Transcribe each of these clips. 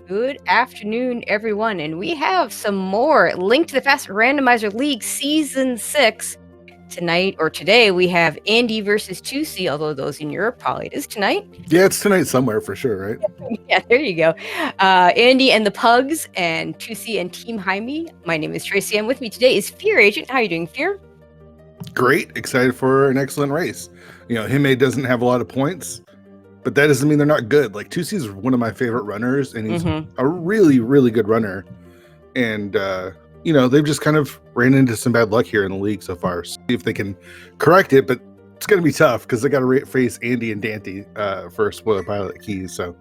Good afternoon, everyone, and we have some more Link to the Past Randomizer League Season 6. Today, we have Andy versus Tusi, although those in Europe probably it is tonight. Yeah, it's tonight somewhere for sure, right? Yeah, there you go. Andy and the Pugs, and Tusi and Team Hime. My name is Tracy, and with me today is Fear Agent. How are you doing, Fear? Great, excited for an excellent race. You know, Hime doesn't have a lot of points, but that doesn't mean they're not good. Like, Tusi's one of my favorite runners, and he's a really, really good runner. And, you know, they've just kind of ran into some bad luck here in the league so far. See if they can correct it, but it's going to be tough because they got to face Andy and Dante for spoiler pilot keys. So,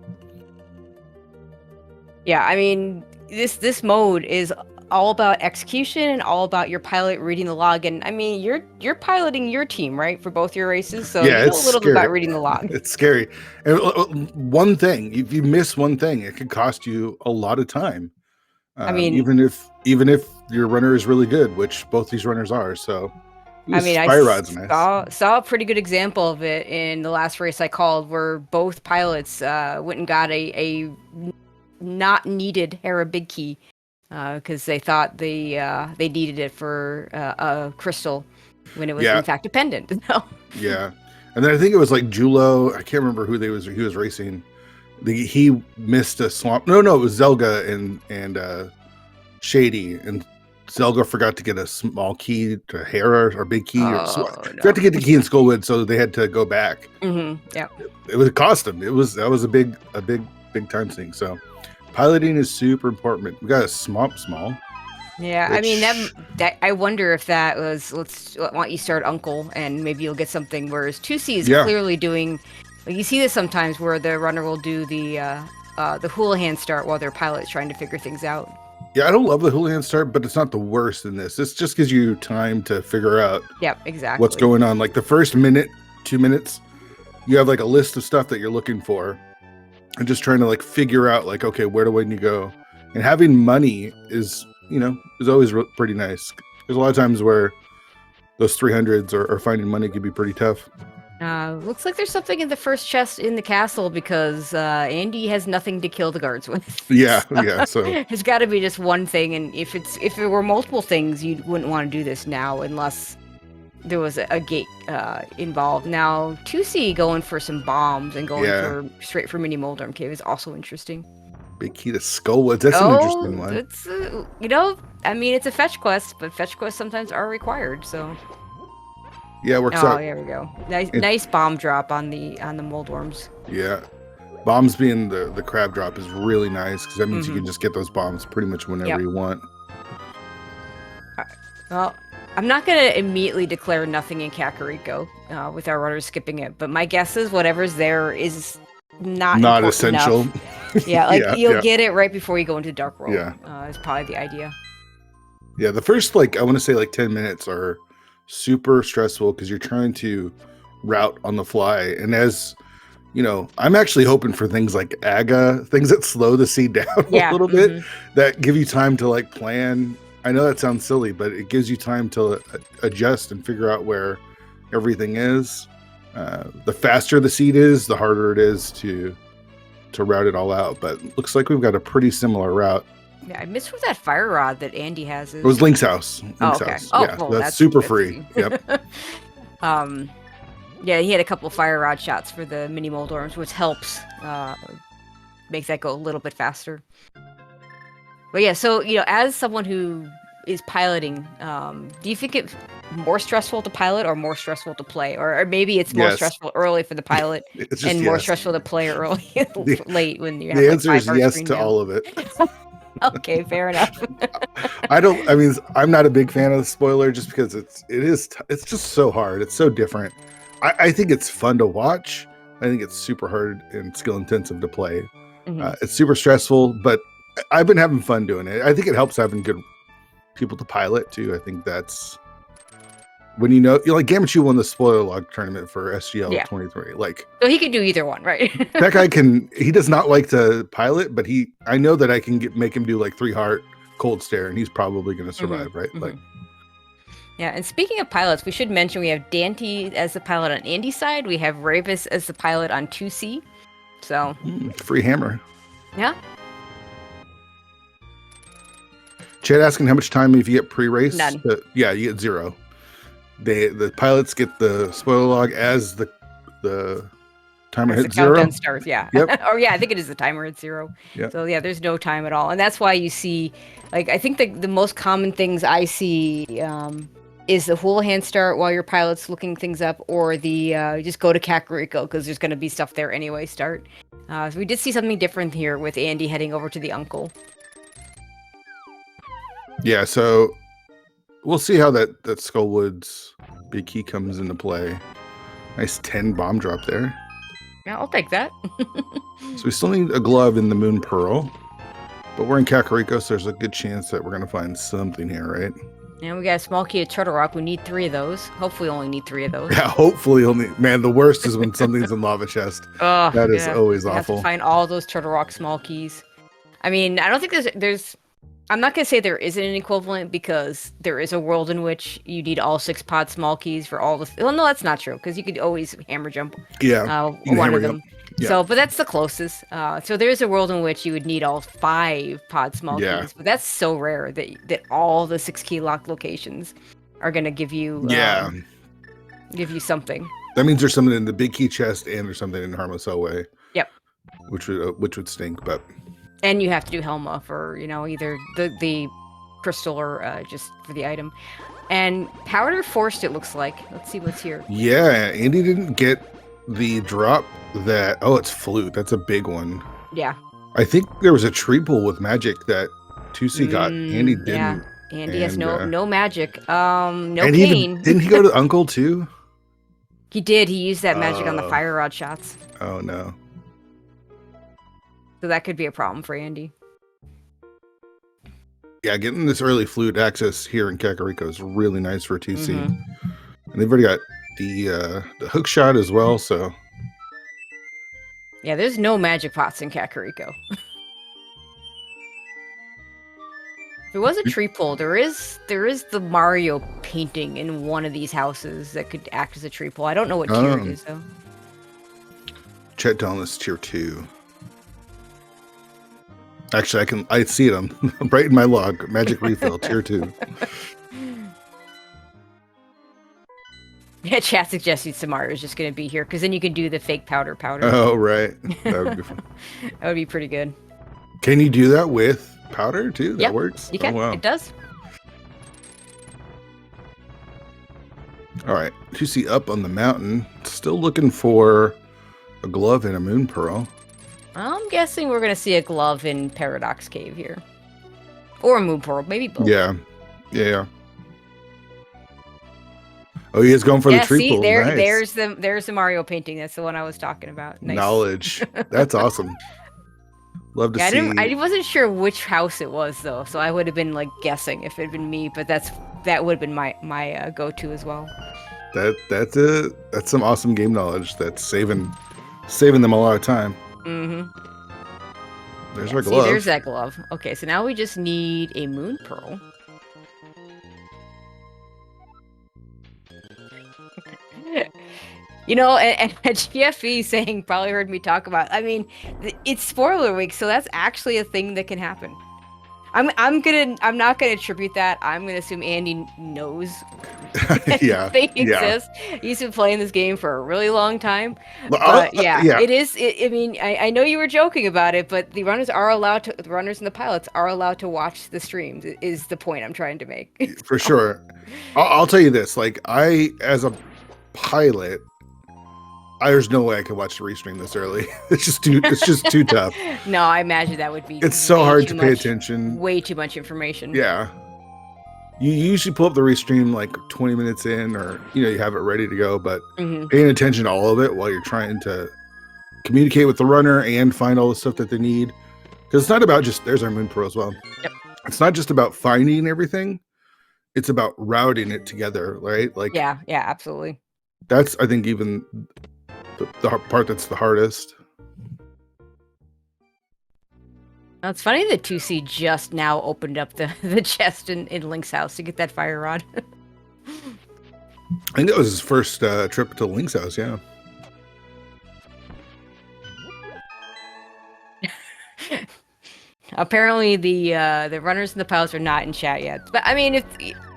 yeah, I mean, this mode is all about execution and all about your pilot reading the log. And I mean, you're piloting your team, right, for both your races, so yeah, you know a little bit about reading the log. It's scary. And one thing, if you miss one thing, it could cost you a lot of time. I mean, even if your runner is really good, which both these runners are. So, I mean, I saw a pretty good example of it in the last race I called, where both pilots went and got a not needed Hera big key because they thought they needed it for a crystal when it was in fact a pendant. Yeah, and then I think it was like Julo. I can't remember who he was racing. He missed a swamp. No, it was Zelga and Shady, and Zelga forgot to get a small key to Hera or big key. Forgot to get the key in Skullwood, so they had to go back. Yeah, it would cost them. That was a big time thing. So piloting is super important. We got a small. Yeah, I mean that I wonder if that was why don't you start Uncle and maybe you'll get something. Whereas Tusi is clearly doing. You see this sometimes where the runner will do the Houlihan start while their pilot's trying to figure things out. Yeah, I don't love the Houlihan start, but it's not the worst in this. This just gives you time to figure out exactly what's going on. Like the first minute, 2 minutes, you have like a list of stuff that you're looking for and just trying to like figure out like, okay, where do I need to go? And having money is always pretty nice. There's a lot of times where those 300s or finding money can be pretty tough. Looks like there's something in the first chest in the castle because Andy has nothing to kill the guards with. So it's got to be just one thing, and if it were multiple things, you wouldn't want to do this now unless there was a gate involved. Now, Tusi going for some bombs and going straight for Mini Moldorm Cave is also interesting. Big key to Skullwoods. That's an interesting one. It's I mean, it's a fetch quest, but fetch quests sometimes are required, so. Yeah, it works out. Oh, there we go. Nice bomb drop on the Moldworms. Yeah, bombs being the crab drop is really nice because that means you can just get those bombs pretty much whenever you want. Well, I'm not going to immediately declare nothing in Kakariko with our runners skipping it, but my guess is whatever's there is not essential. Enough. Yeah, you'll get it right before you go into Dark World. Yeah, is probably the idea. Yeah, the first I want to say 10 minutes are super stressful because you're trying to route on the fly, and as you know, I'm actually hoping for things like AGA, things that slow the seed down a little bit, that give you time to plan. I know that sounds silly, but it gives you time to adjust and figure out where everything is. The faster the seed is, the harder it is to route it all out, but it looks like we've got a pretty similar route. Yeah, I missed what that fire rod that Andy has is. It was Link's house. Okay. Yeah, well, that's super free. Yep. Yeah, he had a couple of fire rod shots for the mini Moldorms, which helps make that go a little bit faster. But yeah, so as someone who is piloting, do you think it's more stressful to pilot or more stressful to play, or maybe it's more stressful early for the pilot and more stressful to play early, late when you have the answer is yes to all of it. Okay, fair enough. I'm not a big fan of the spoiler just because it's just so hard. It's so different. I think it's fun to watch. I think it's super hard and skill intensive to play. It's super stressful, but I've been having fun doing it. I think it helps having good people to pilot too. I think that's when Gamachu won the spoiler log tournament for SGL 23. So he can do either one, right? That guy he does not like to pilot, but I know that I can make him do 3 heart cold stare, and he's probably going to survive, right? Yeah, and speaking of pilots, we should mention we have Dante as the pilot on Andy's side. We have Ravis as the pilot on 2C. So free hammer. Yeah. Chad asking how much time if you get pre-race? None. Yeah, you get 0. The pilots get the spoiler log as the timer As the hits 0. countdown starts, yeah. Yep. Or yeah, I think it is the timer at 0. Yep. So yeah, there's no time at all, and that's why you see, like, I think the most common things I see is the Houlihan start while your pilot's looking things up, or the just go to Kakariko because there's going to be stuff there anyway. Start. So we did see something different here with Andy heading over to the uncle. Yeah, so we'll see how that Skullwoods big key comes into play. Nice 10 bomb drop there. Yeah, I'll take that. So we still need a glove in the Moon Pearl, but we're in Kakariko, so there's a good chance that we're going to find something here, right? And we got a small key of Turtle Rock. We need 3 of those. Hopefully, only need 3 of those. Yeah, hopefully only. Man, the worst is when something's in lava chest. Oh, That is always you awful. have to find all those Turtle Rock small keys. I mean, I don't think there's. I'm not gonna say there isn't an equivalent because there is a world in which you need all 6 pod small keys for all the. Well, no, that's not true because you could always hammer jump. Yeah, you can one hammer of them. jump. Yeah. So, but that's the closest. So there is a world in which you would need all 5 pod small keys, but that's so rare that all the 6 key locked locations are gonna give you give you something. That means there's something in the big key chest and there's something in Harmless Elway. Yep. Which would stink, but. And you have to do Helma for, either the crystal or just for the item. And Powder forced, it looks like. Let's see what's here. Yeah, Andy didn't get the drop that... Oh, it's Flute. That's a big one. Yeah. I think there was a tree pool with magic that Tusi got. Andy didn't. Yeah. Andy has no magic. No and cane. Didn't he go to Uncle too? He did. He used that magic on the fire rod shots. Oh, no. So that could be a problem for Andy. Yeah, getting this early Flute access here in Kakariko is really nice for Tusi. And they've already got the hook shot as well, so... Yeah, there's no magic pots in Kakariko. If it was a tree pull, there is the Mario painting in one of these houses that could act as a tree pull. I don't know what tier it is, though. Chet telling us tier 2. Actually, I see it. I'm right in my log. Magic refill, tier 2. Yeah, chat suggested Samara is just going to be here because then you can do the fake powder. Oh, right. That would be fun. That would be pretty good. Can you do that with powder too? That works? You can. Oh, wow. It does. All right. Tusi up on the mountain. Still looking for a glove and a moon pearl. I'm guessing we're going to see a glove in Paradox Cave here. Or a moon pearl. Maybe both. Yeah. Oh, he is going for the tree pool. Nice. There's the Mario painting. That's the one I was talking about. Nice. Knowledge. That's awesome. Love to see. I wasn't sure which house it was though, so I would have been like guessing if it had been me. But that would have been my go-to as well. That's some awesome game knowledge. That's saving them a lot of time. There's our glove. See, there's that glove. Okay, so now we just need a moon pearl. And GFE saying probably heard me talk about. I mean, it's spoiler week, so that's actually a thing that can happen. I'm not gonna attribute that. I'm gonna assume Andy knows they exist. He's been playing this game for a really long time. But it is. I mean, I know you were joking about it, but the runners and the pilots are allowed to watch the streams. Is the point I'm trying to make? For sure. I'll tell you this. Like as a pilot, there's no way I could watch the restream this early. It's just too tough. No, I imagine that would be. It's so hard to pay attention. Way too much information. Yeah. You usually pull up the restream like 20 minutes in, or you have it ready to go. But paying attention to all of it while you're trying to communicate with the runner and find all the stuff that they need, because it's not about just there's our moon pearl as well. Yep. It's not just about finding everything. It's about routing it together, right? Like yeah, absolutely. That's I think even the part that's the hardest. Now, it's funny that Tusi just now opened up the chest in Link's house to get that fire rod. I think that was his first trip to Link's house, yeah. Apparently, the runners and the pilots are not in chat yet. But I mean, if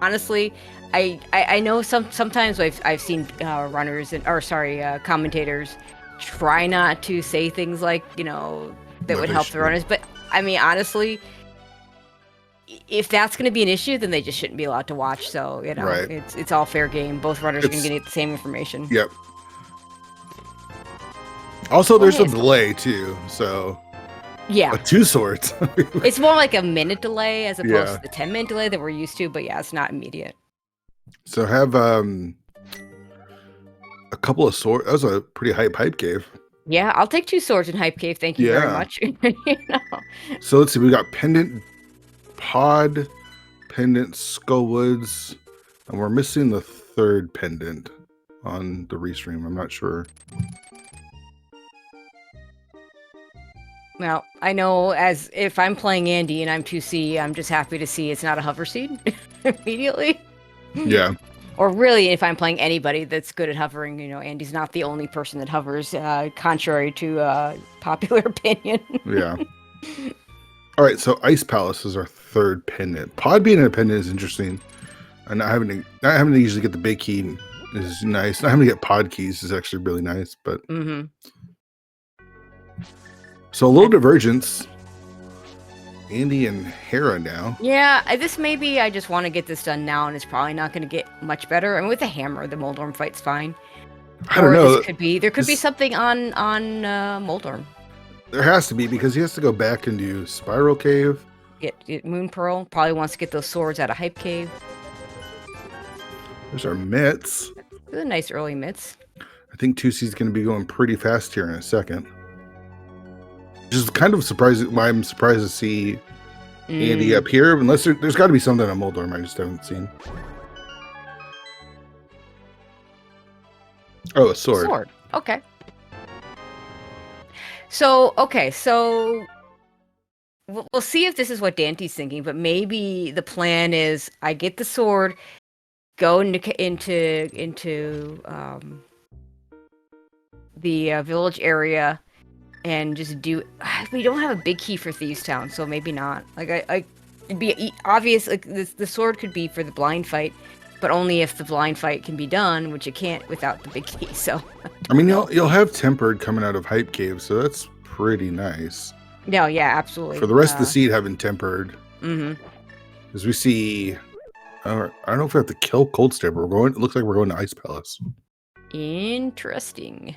honestly, I know sometimes I've seen runners commentators try not to say things like that would help the runners. But I mean, honestly, if that's going to be an issue, then they just shouldn't be allowed to watch. So Right. it's all fair game. Both runners are going to get the same information. Yep. Also, there's a delay too, so yeah, 2 swords. It's more like a minute delay as opposed to the 10-minute delay that we're used to. But yeah, it's not immediate. So have a couple of swords. That was a pretty hype cave. Yeah, I'll take 2 swords in hype cave. Thank you very much. So let's see. We got Pendant, Pod, Pendant, Skullwoods, and we're missing the 3rd pendant on the restream. I'm not sure. Well, I know as if I'm playing Andy and I'm 2C, I'm just happy to see it's not a hover seed immediately. Yeah. Or really, if I'm playing anybody that's good at hovering, Andy's not the only person that hovers, contrary to popular opinion. Yeah. All right, so Ice Palace is our 3rd pendant. Pod being a pendant is interesting. And not having to usually get the big key is nice. Not having to get pod keys is actually really nice. But so a little divergence. Andy and Hera now. Yeah, this maybe I just want to get this done now, and it's probably not going to get much better. I mean, with the hammer, the Moldorm fight's fine. I don't know. There could be something on Moldorm. There has to be, because he has to go back and do Spiral Cave. Get Moon Pearl. Probably wants to get those swords out of Hype Cave. There's our mitts. Those are nice early mitts. I think Tusi's going to be going pretty fast here in a second. Just kind of surprising. Why I'm surprised to see Andy up here, unless there's got to be something on Moldorm I just haven't seen. Oh, a sword. Sword. Okay. So we'll see if this is what Dante's thinking, but maybe the plan is I get the sword, go into the village area, and just do. We don't have a big key for Thieves Town, so maybe not. Like it'd be obvious. Like the sword could be for the blind fight, but only if the blind fight can be done, which it can't without the big key. So I mean, you'll have Tempered coming out of Hype Cave, so that's pretty nice. No, yeah, absolutely. For the rest of the seed having Tempered, as we see, I don't know if we have to kill Cold Stare, but it looks like we're going to Ice Palace. Interesting.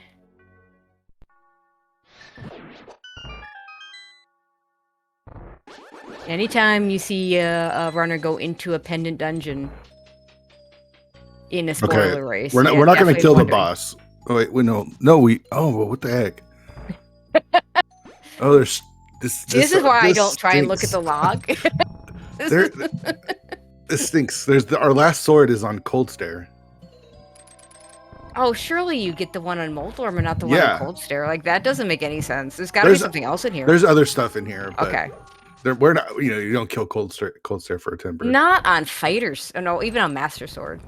Anytime you see a runner go into a pendant dungeon in a spoiler race, we're not going to kill the boss. Oh wait, no, well, what the heck? Oh, there's this. This is why I don't try and look at the log. This stinks. Our last sword is on Cold Stare. Oh, surely you get the one on Moldorm and not the one on Cold Stare. Like, that doesn't make any sense. There's got to be something else in here. There's other stuff in here. But okay. We're not. You don't kill Cold Stare for a Temper. Not on fighters. No, even on Master Sword.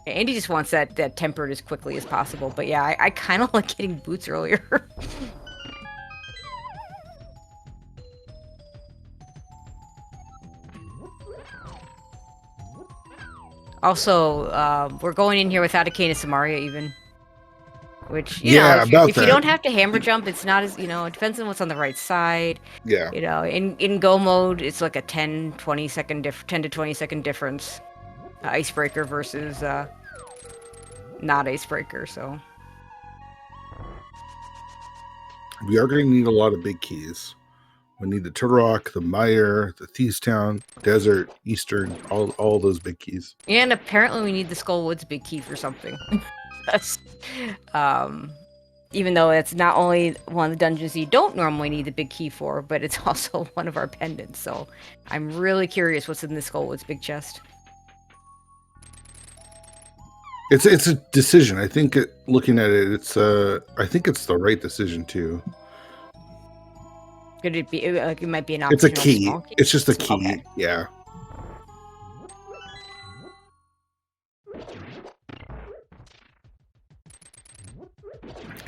Andy just wants that tempered as quickly as possible. But yeah, I kind of like getting boots earlier. Also, we're going in here without a Cane of Samaria even. Which, if you don't have to hammer jump, it's not as, it depends on what's on the right side. Yeah. In go mode, it's like a 10 to 20 second difference. Icebreaker versus not Icebreaker, so. We are going to need a lot of big keys. We need the Turtle Rock, the Mire, the Thieves Town, Desert, Eastern, all those big keys. And apparently we need the Skull Woods big key for something. That's, even though it's not only one of the dungeons you don't normally need the big key for, but it's also one of our pendants. So I'm really curious what's in the Skull Woods big chest. It's a decision. I think looking at it, I think it's the right decision too. Could it be? It might be an option. It's a key. It's just a key. Okay. Yeah.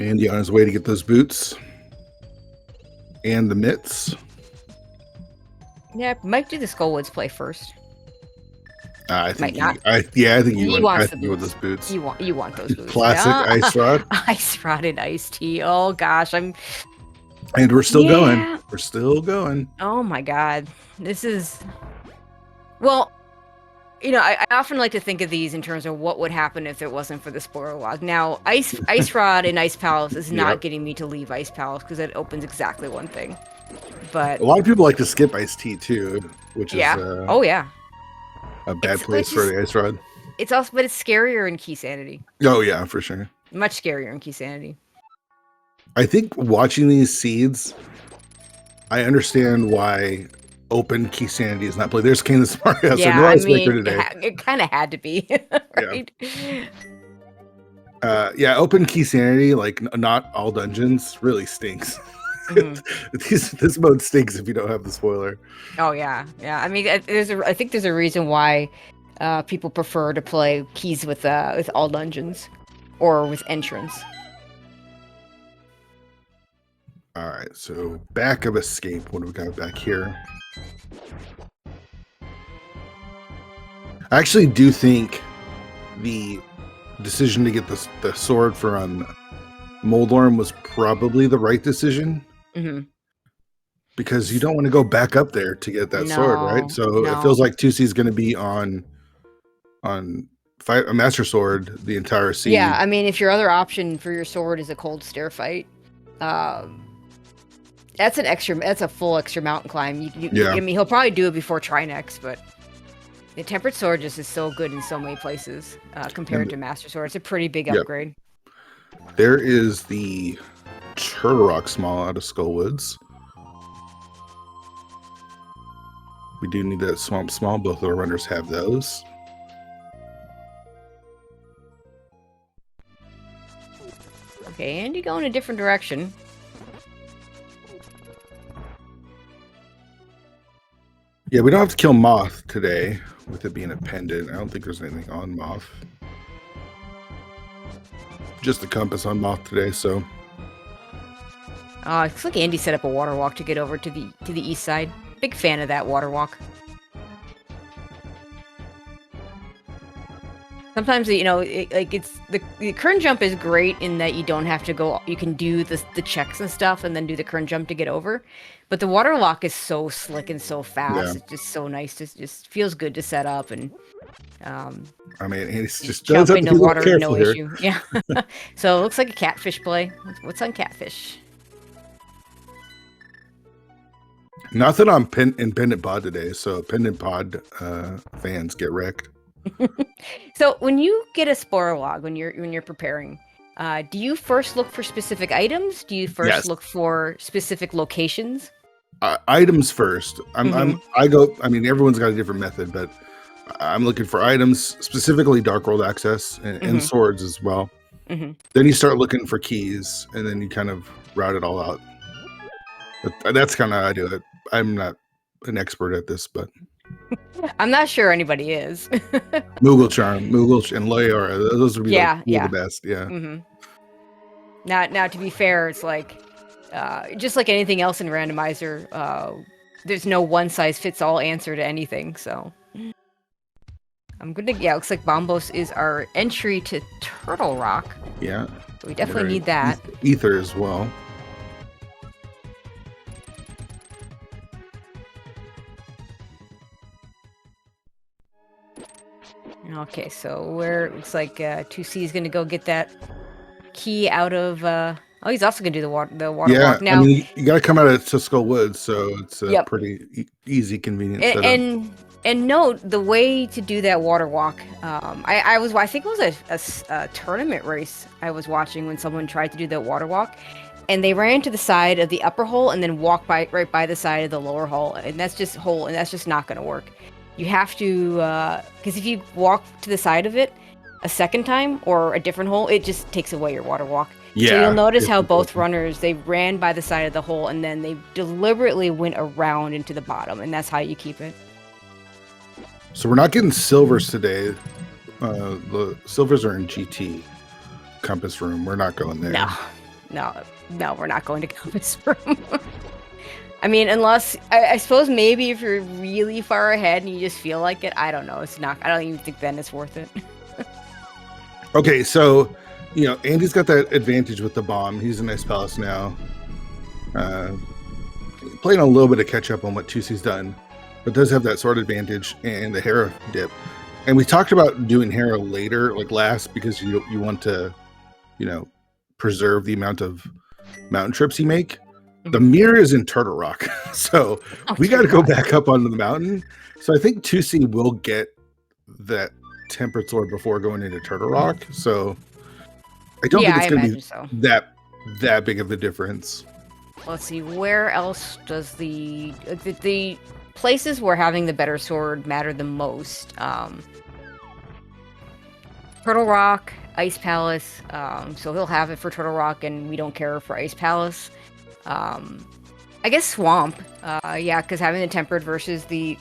Andy on his way to get those boots. and the mitts. Yeah, might do the Skullwoods play first. I think Might not. I think you He want. I wants think the you want boots. those boots. You want those boots. Classic ice rod. Ice rod and iced tea. Oh gosh, And we're still going. Yeah. We're still going. Oh my god, this is. Well, you know, I often like to think of these in terms of what would happen if it wasn't for the spoiler log. Now, Ice Rod and Ice Palace is not Yep. getting me to leave Ice Palace because it opens exactly one thing. But A lot of people like to skip iced tea too, which yeah, is oh yeah, a bad It's- place it's for just- the ice rod. it's also, but it's scarier in Key Sanity. Oh yeah, for sure. Much scarier in Key Sanity. I think watching these seeds, I understand why open key sanity is not played. There's Kane the Smart House. Yeah, no I ice maker mean, today. it kind of had to be, right? Yeah, open key sanity, like not all dungeons, really stinks. Mhm. This mode stinks if you don't have the spoiler. Oh yeah, yeah. I mean, I think there's a reason why people prefer to play keys with all dungeons or with entrance. All right, so back of escape. What do we got back here? I actually do think the decision to get the sword from Moldorm was probably the right decision. Hmm. Because you don't want to go back up there to get that sword, right? So it feels like Tusi is going to be on fight a master sword the entire seed. Yeah, I mean, if your other option for your sword is a cold stair fight, that's a full extra mountain climb. Yeah. I mean, he'll probably do it before Trinex, but the tempered sword just is so good in so many places compared to master sword. It's a pretty big upgrade. There is the Turtle Rock Small out of Skullwoods. We do need that Swamp Small. Both of our runners have those. Okay, Andy going a different direction. Yeah, we don't have to kill Moth today with it being a pendant. I don't think there's anything on Moth. Just the compass on Moth today, so. Looks like Andy set up a water walk to get over to the east side. Big fan of that water walk. Sometimes, you know, it's the current jump is great in that you don't have to go. You can do the checks and stuff, and then do the current jump to get over. But the water walk is so slick and so fast. Yeah. It's just so nice. Just feels good to set up and. I mean, it's just jump does have to into be a little water, careful no here. issue. Yeah. So it looks like a catfish play. What's on catfish? Nothing on Pendant Pod today, so Pendant Pod fans get wrecked. So when you get a spoiler log, when you're preparing, do you first look for specific items? Do you first Yes. look for specific locations? Items first. I mean, everyone's got a different method, but I'm looking for items, specifically Dark World access and swords as well. Mhm. Then you start looking for keys, and then you kind of route it all out. But that's kind of how I do it. I'm not an expert at this, but I'm not sure anybody is. Moogle Charm, Moogle and Loyora, those would be the best. Yeah. Hmm. Now, to be fair, it's like just like anything else in Randomizer, there's no one size fits all answer to anything. So I'm gonna looks like Bombos is our entry to Turtle Rock. Yeah. So we definitely need that. Ether as well. Okay, so looks like Tusi is gonna go get that key out of. He's also gonna do the water walk now. I mean, you got to come out of Skull Woods, so it's a pretty easy, convenient setup. And note the way to do that water walk. I think it was a tournament race I was watching when someone tried to do that water walk, and they ran to the side of the upper hole and then walked right by the side of the lower hole, and that's just not gonna work. You have to, because if you walk to the side of it a second time or a different hole, it just takes away your water walk. Yeah, so you'll notice how both runners, they ran by the side of the hole and then they deliberately went around into the bottom, and that's how you keep it. So we're not getting silvers today. The silvers are in GT Compass Room. We're not going there. No, we're not going to Compass Room. I mean, unless I suppose maybe if you're really far ahead and you just feel like it, I don't know. It's not. I don't even think then it's worth it. Okay, so Andy's got that advantage with the bomb. He's in Ice Palace now. Playing a little bit of catch up on what Tusi's done, but does have that sword advantage and the Hera dip. And we talked about doing Hera later, like last, because you want to, preserve the amount of mountain trips you make. The mirror is in Turtle Rock, so we got to go back up onto the mountain. So I think Tusi will get that tempered sword before going into Turtle Rock. So I don't think it's going to be that big of a difference. Let's see, where else does the places where having the better sword matter the most? Turtle Rock, Ice Palace. So he'll have it for Turtle Rock, and we don't care for Ice Palace. I guess Swamp. Yeah, because having the tempered versus the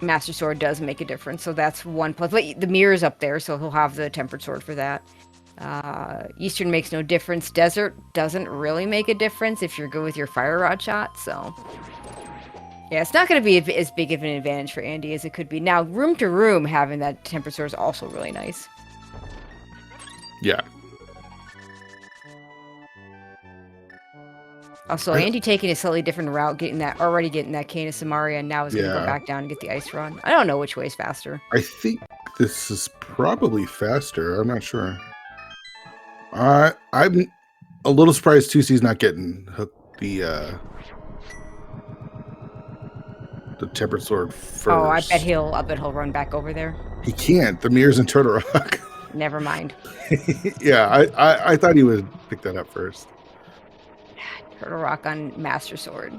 Master Sword does make a difference. So that's one plus. But the mirror's up there, so he'll have the tempered sword for that. Eastern makes no difference. Desert doesn't really make a difference if you're good with your fire rod shot. So yeah, it's not going to be as big of an advantage for Andy as it could be. Now, room to room, having that tempered sword is also really nice. Yeah. Also, Andy taking a slightly different route, already getting that Cane of Samaria, and now is going to go back down and get the Ice Rod. I don't know which way is faster. I think this is probably faster. I'm not sure. I'm a little surprised Tusi's not getting hooked the tempered sword first. Oh, I bet he'll run back over there. He can't. The mirror's in Turtle Rock. Never mind. Yeah, I thought he would pick that up first. Turtle Rock on Master Sword.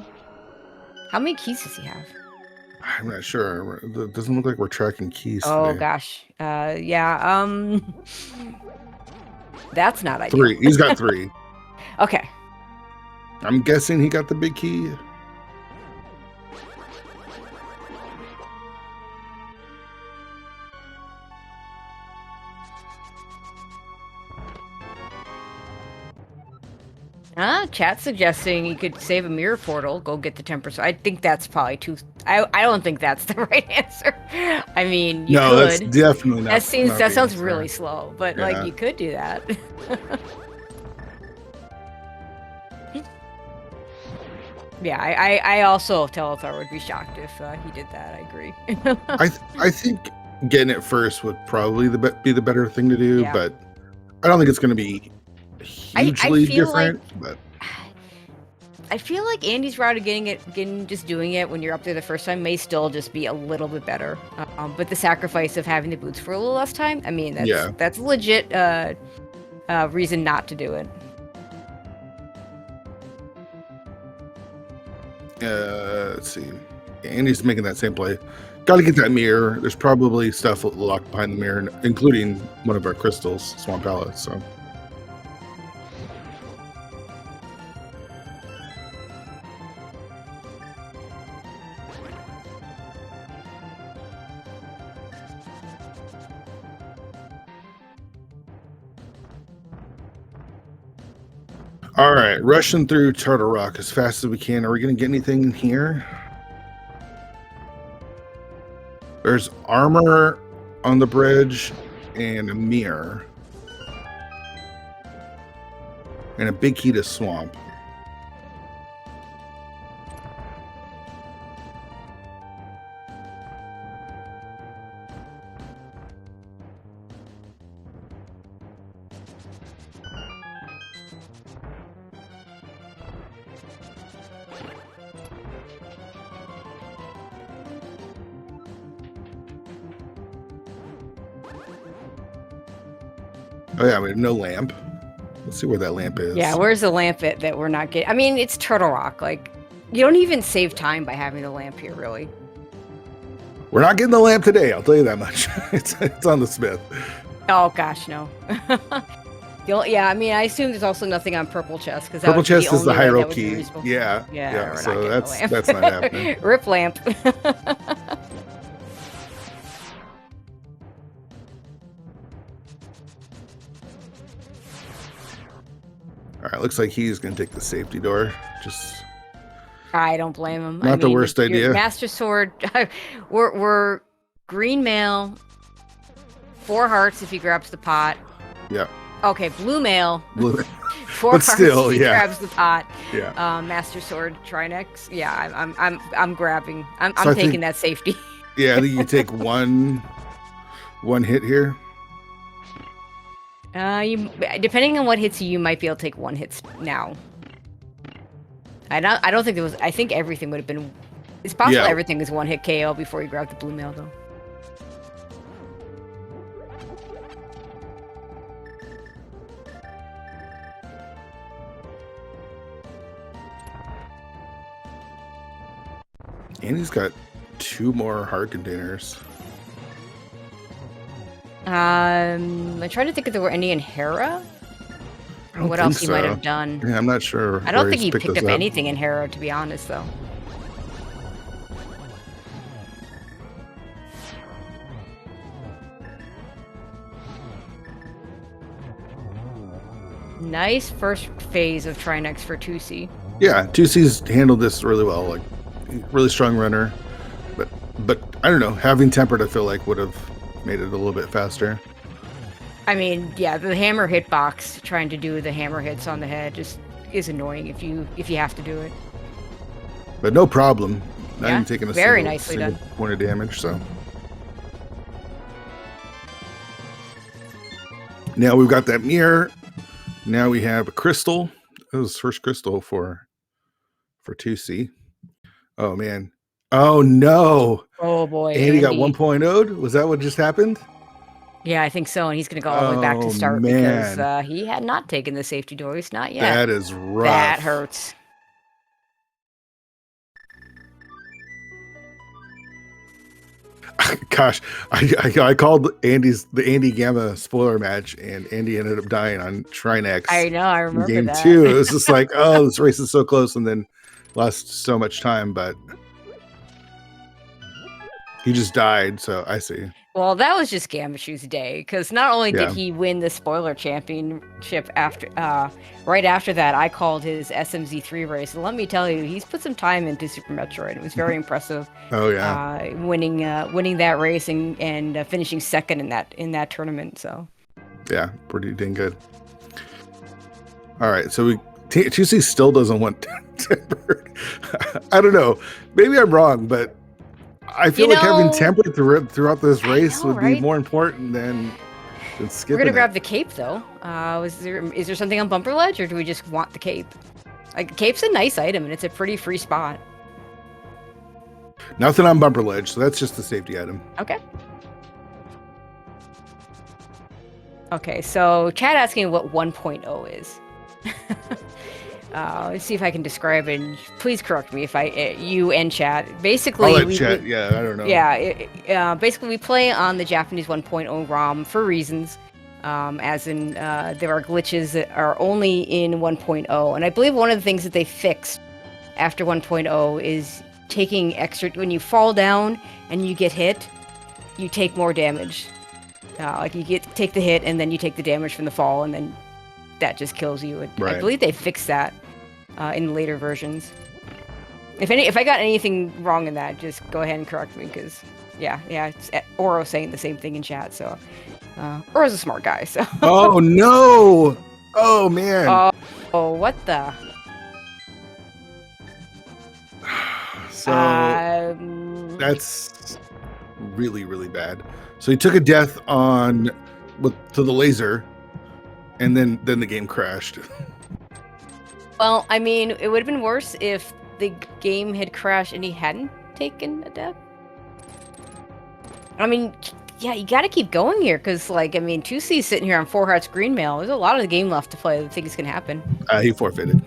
How many keys does he have? I'm not sure. It doesn't look like we're tracking keys. Oh today. gosh. Yeah. That's not ideal. 3. He's got 3. Okay. I'm guessing he got the big key. Chat suggesting you could save a mirror portal, go get the temper. So I think that's probably too. I don't think that's the right answer. I mean, you could. That's definitely not. That sounds really slow, but like you could do that. Yeah, I also Teletar would be shocked if he did that. I agree. I think getting it first would probably be the better thing to do, but I don't think it's going to be hugely different. But I feel like Andy's route of just doing it when you're up there the first time may still just be a little bit better. But the sacrifice of having the boots for a little less time, I mean, that's legit reason not to do it. Let's see. Andy's making that same play. Got to get that mirror. There's probably stuff locked behind the mirror, including one of our crystals, Swamp Palace. So. All right, rushing through Turtle Rock as fast as we can. Are we going to get anything in here? There's armor on the bridge and a mirror. And a big key to Swamp. Oh yeah, we have no lamp. Let's see where that lamp is. Yeah, where's the lamp that we're not getting? I mean, it's Turtle Rock. Like, you don't even save time by having the lamp here, really. We're not getting the lamp today, I'll tell you that much. It's on the Smith. Oh gosh, no. Yeah, I mean, I assume there's also nothing on Purple Chest because Purple Chest is the hierarchy. Yeah. So that's not happening. Rip lamp. All right, looks like he's gonna take the safety door. Just I don't blame him. not the worst your idea. Master Sword. we're green male. 4 hearts if he grabs the pot. Yeah. Okay, blue male. Blue. 4 But hearts still, if he yeah. grabs the pot. Yeah. Master Sword Trinex. Yeah, I'm grabbing. I'm So I taking think- that safety. Yeah, I think you take one hit here. You depending on what hits you, you might be able to take 1 hit now. I don't think there was. I think everything would have been. It's possible Yeah. everything is 1 hit KO before you grab the blue mail though. And he's got 2 more heart containers. I'm trying to think if there were any in Hera. I don't What think else he might so. have done. Yeah, I'm not sure. I don't where think he's he picked those up anything in Hera, to be honest, though. Nice first phase of Trinex for Tusi. Yeah, Tusi's handled this really well. Like, really strong runner. But I don't know. Having tempered, I feel like would have made it a little bit faster. I mean, yeah, the hammer hitbox, trying to do the hammer hits on the head, just is annoying if you have to do it. But no problem. Not Yeah, even taking a very single, nicely single done. point of damage. So now we've got that mirror. Now we have a crystal. That was first crystal for Tusi. Oh man. Oh no. Oh boy, And he got 1.0'd? Was that what just happened? Yeah, I think so, and he's going to go all the way back to Oh, start man. because he had not taken the safety door. He's not yet. That is rough. That hurts. Gosh, I called the Andy Gamma spoiler match, and Andy ended up dying on Trinex. I know, I in remember game that. 2. It was just like, oh, this race is so close, and then lost so much time, but he just died. So I see. Well, that was just Gamashu's day, because not only Yeah. did he win the spoiler championship after, right after that, I called his SMZ3 race. And let me tell you, he's put some time into Super Metroid. It was very impressive. Oh yeah. Winning that race and finishing second in that tournament. So Yeah, pretty dang good. All right, so Tusi still doesn't want tempered. I don't know. Maybe I'm wrong, but I feel like having tempered throughout this race would be more important than skipping. We're gonna it. grab the cape though. Is there something on Bumper Ledge, or do we just want the cape? Like, cape's a nice item, and it's a pretty free spot. Nothing on Bumper Ledge, so that's just the safety item. Okay. Okay, so Chad asking what 1.0 is. Let's see if I can describe it. Please correct me if you and Chad. Basically, I'll let Chad. Yeah, I don't know. Yeah, basically we play on the Japanese 1.0 ROM for reasons. As in, there are glitches that are only in 1.0, and I believe one of the things that they fixed after 1.0 is taking extra. When you fall down and you get hit, you take more damage. Like you take the hit, and then you take the damage from the fall, and then that just kills you. And Right. I believe they fixed that in later versions. If I got anything wrong in that, just go ahead and correct me, because yeah, it's Oro saying the same thing in chat. So Oro's a smart guy. So Oh no! Oh man! oh, what the? So that's really, really bad. So he took a death to the laser, and then the game crashed. Well, I mean, it would have been worse if the game had crashed and he hadn't taken a death. I mean, yeah, you got to keep going here, because, like, I mean, Tusi's sitting here on 4 hearts green mail. There's a lot of the game left to play. I think it's gonna happen. He forfeited.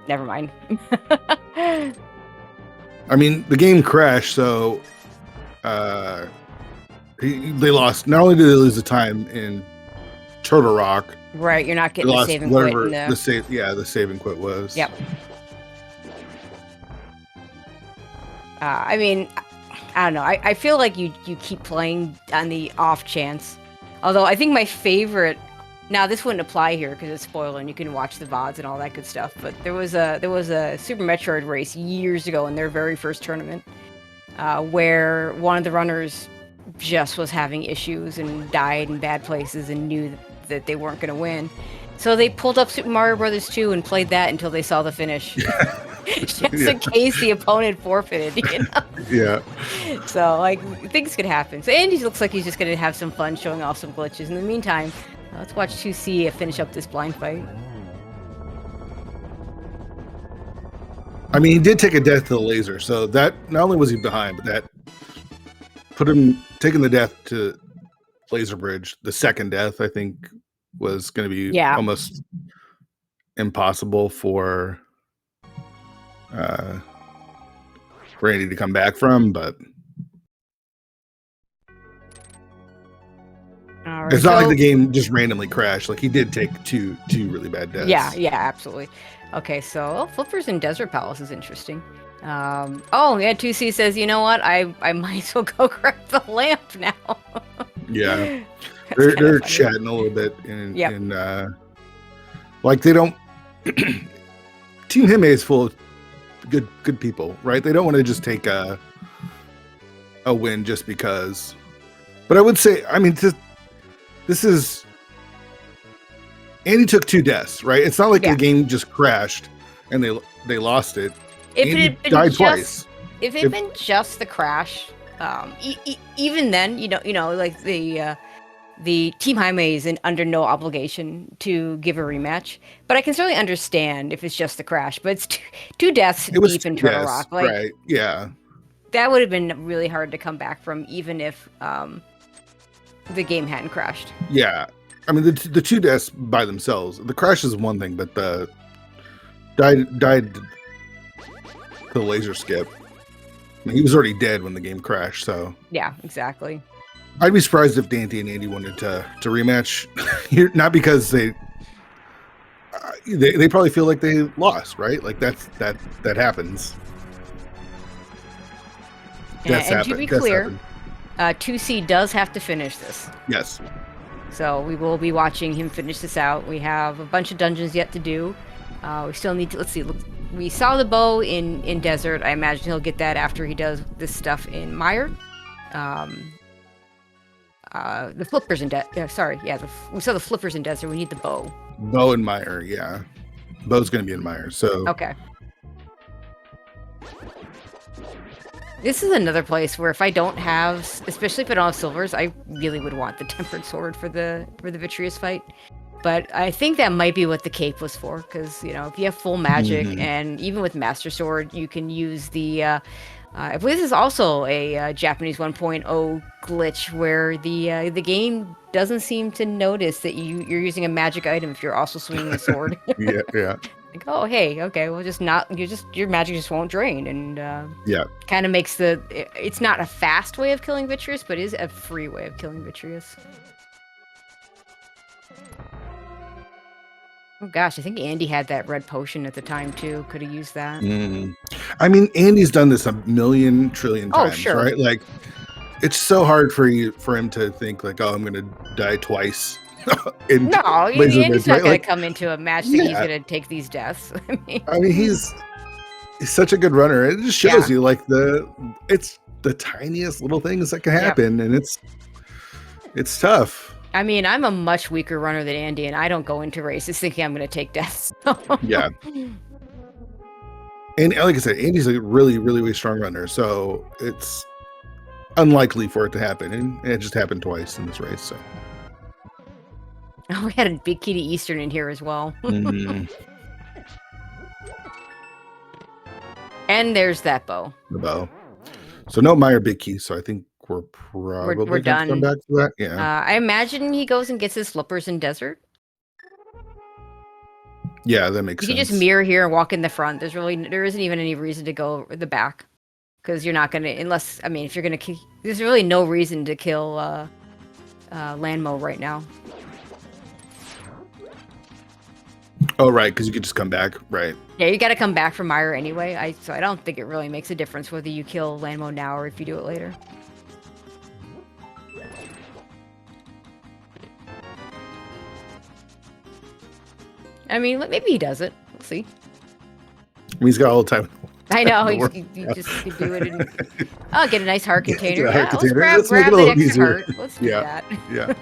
Never mind. I mean, the game crashed, so they lost. Not only did they lose the time in Turtle Rock, Right, you're not they getting the lost save and quit. whatever In the save and quit was. Yep. I mean, I don't know. I feel like you keep playing on the off chance. Although I think my favorite Now this wouldn't apply here because it's spoiler and you can watch the VODs and all that good stuff. But there was a Super Metroid race years ago in their very first tournament, where one of the runners just was having issues and died in bad places and knew that they weren't going to win. So they pulled up Super Mario Brothers 2 and played that until they saw the finish. Just in case the opponent forfeited, you know? Yeah. So, like, things could happen. So Andy looks like he's just going to have some fun showing off some glitches. In the meantime, let's watch Tusi finish up this blind fight. I mean, he did take a death to the laser, so that not only was he behind, but that put him taking the death to laser bridge. The second death, I think, was going to be almost impossible for Randy to come back from, but Right, it's not like the game just randomly crashed. Like, he did take two really bad deaths. Yeah, absolutely. Okay, so Flippers in Desert Palace is interesting. Oh yeah, 2C says, you know what? I might as well go grab the lamp now. Yeah, they're chatting a little bit, and like they don't. Team Hime is full of good people, right? They don't want to just take a win just because. But I would say, I mean, this is. Andy took 2 deaths, right? It's not like the game just crashed and they lost it. If Andy it had been died twice. If it had been just the crash, even then, you know, like the Team Hime is under no obligation to give a rematch. But I can certainly understand if it's just the crash. But it's two deaths deep in Turtle Rock, like, right? Yeah, that would have been really hard to come back from, even if the game hadn't crashed. Yeah. I mean, the 2 deaths by themselves, the crash is one thing, but the died to the laser skip. I mean, he was already dead when the game crashed, so yeah, exactly. I'd be surprised if Dante and Andy wanted to rematch, not because they probably feel like they lost, right? Like that happens. And to be clear, 2C does have to finish this. Yes. So we will be watching him finish this out. We have a bunch of dungeons yet to do. We still need to, let's see, we saw the bow in Desert. I imagine he'll get that after he does this stuff in Mire. The flippers in we saw the flippers in Desert. We need the bow. Bow and Mire, yeah. Bow's going to be in Mire, so. Okay. This is another place where if I don't have, especially if I don't have silvers, I really would want the tempered sword for the Vitreous fight. But I think that might be what the cape was for, because, you know, if you have full magic, and even with Master Sword, you can use the, I believe this is also a Japanese 1.0 glitch where the game doesn't seem to notice that you're using a magic item if you're also swinging the sword. Yeah. Like, oh, hey, okay, well, your magic just won't drain, and kind of makes it's not a fast way of killing Vitreous, but is a free way of killing Vitreous. Oh gosh, I think Andy had that red potion at the time too. Could have used that. I mean, Andy's done this a million trillion times, right? Like, it's so hard for him to think like, oh, I'm gonna die twice. No, Andy's not gonna come into a match that he's gonna take these deaths. I mean, he's such a good runner. It just shows you like it's the tiniest little things that can happen, and it's tough. I mean, I'm a much weaker runner than Andy, and I don't go into races thinking I'm going to take deaths. Yeah. And like I said, Andy's a really, really, really strong runner, so it's unlikely for it to happen, and it just happened twice in this race. So. Oh, we had a big key to Eastern in here as well. And there's that bow. The bow. So no Mire big key, so I think we're probably done. Come back to that. Yeah. I imagine he goes and gets his flippers in Desert. Yeah, that makes sense. You can just mirror here and walk in the front. There isn't even any reason to go the back, because you're not gonna, unless, I mean, if you're gonna, there's really no reason to kill Landmo right now. Oh, right, because you could just come back, right? Yeah, you got to come back from Mire anyway. So I don't think it really makes a difference whether you kill Landmo now or if you do it later. I mean, maybe he does it. We'll see. I mean, he's got all the time. I know. The He, world. he just could do it. And, oh, get a nice heart container. Get a heart Yeah, container. let's Let's make it grab a the little extra easier. heart. Let's do that. Yeah.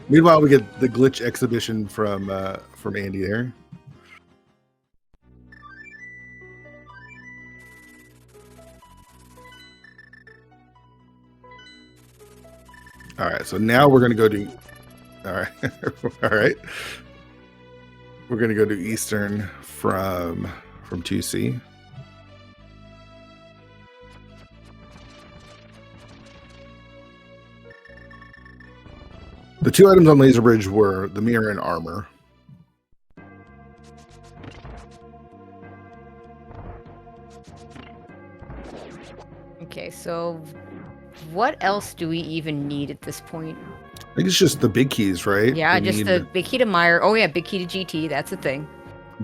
Meanwhile, we get the glitch exhibition from Andy there. All right, so now we're gonna go to. All right, all right. We're gonna go to Eastern from Tusi. The two items on Laser Bridge were the mirror and armor. Okay, so what else do we even need at this point? I think it's just the big keys, right? Yeah, We just need the big key to Meyer. Oh yeah, big key to GT. That's a thing.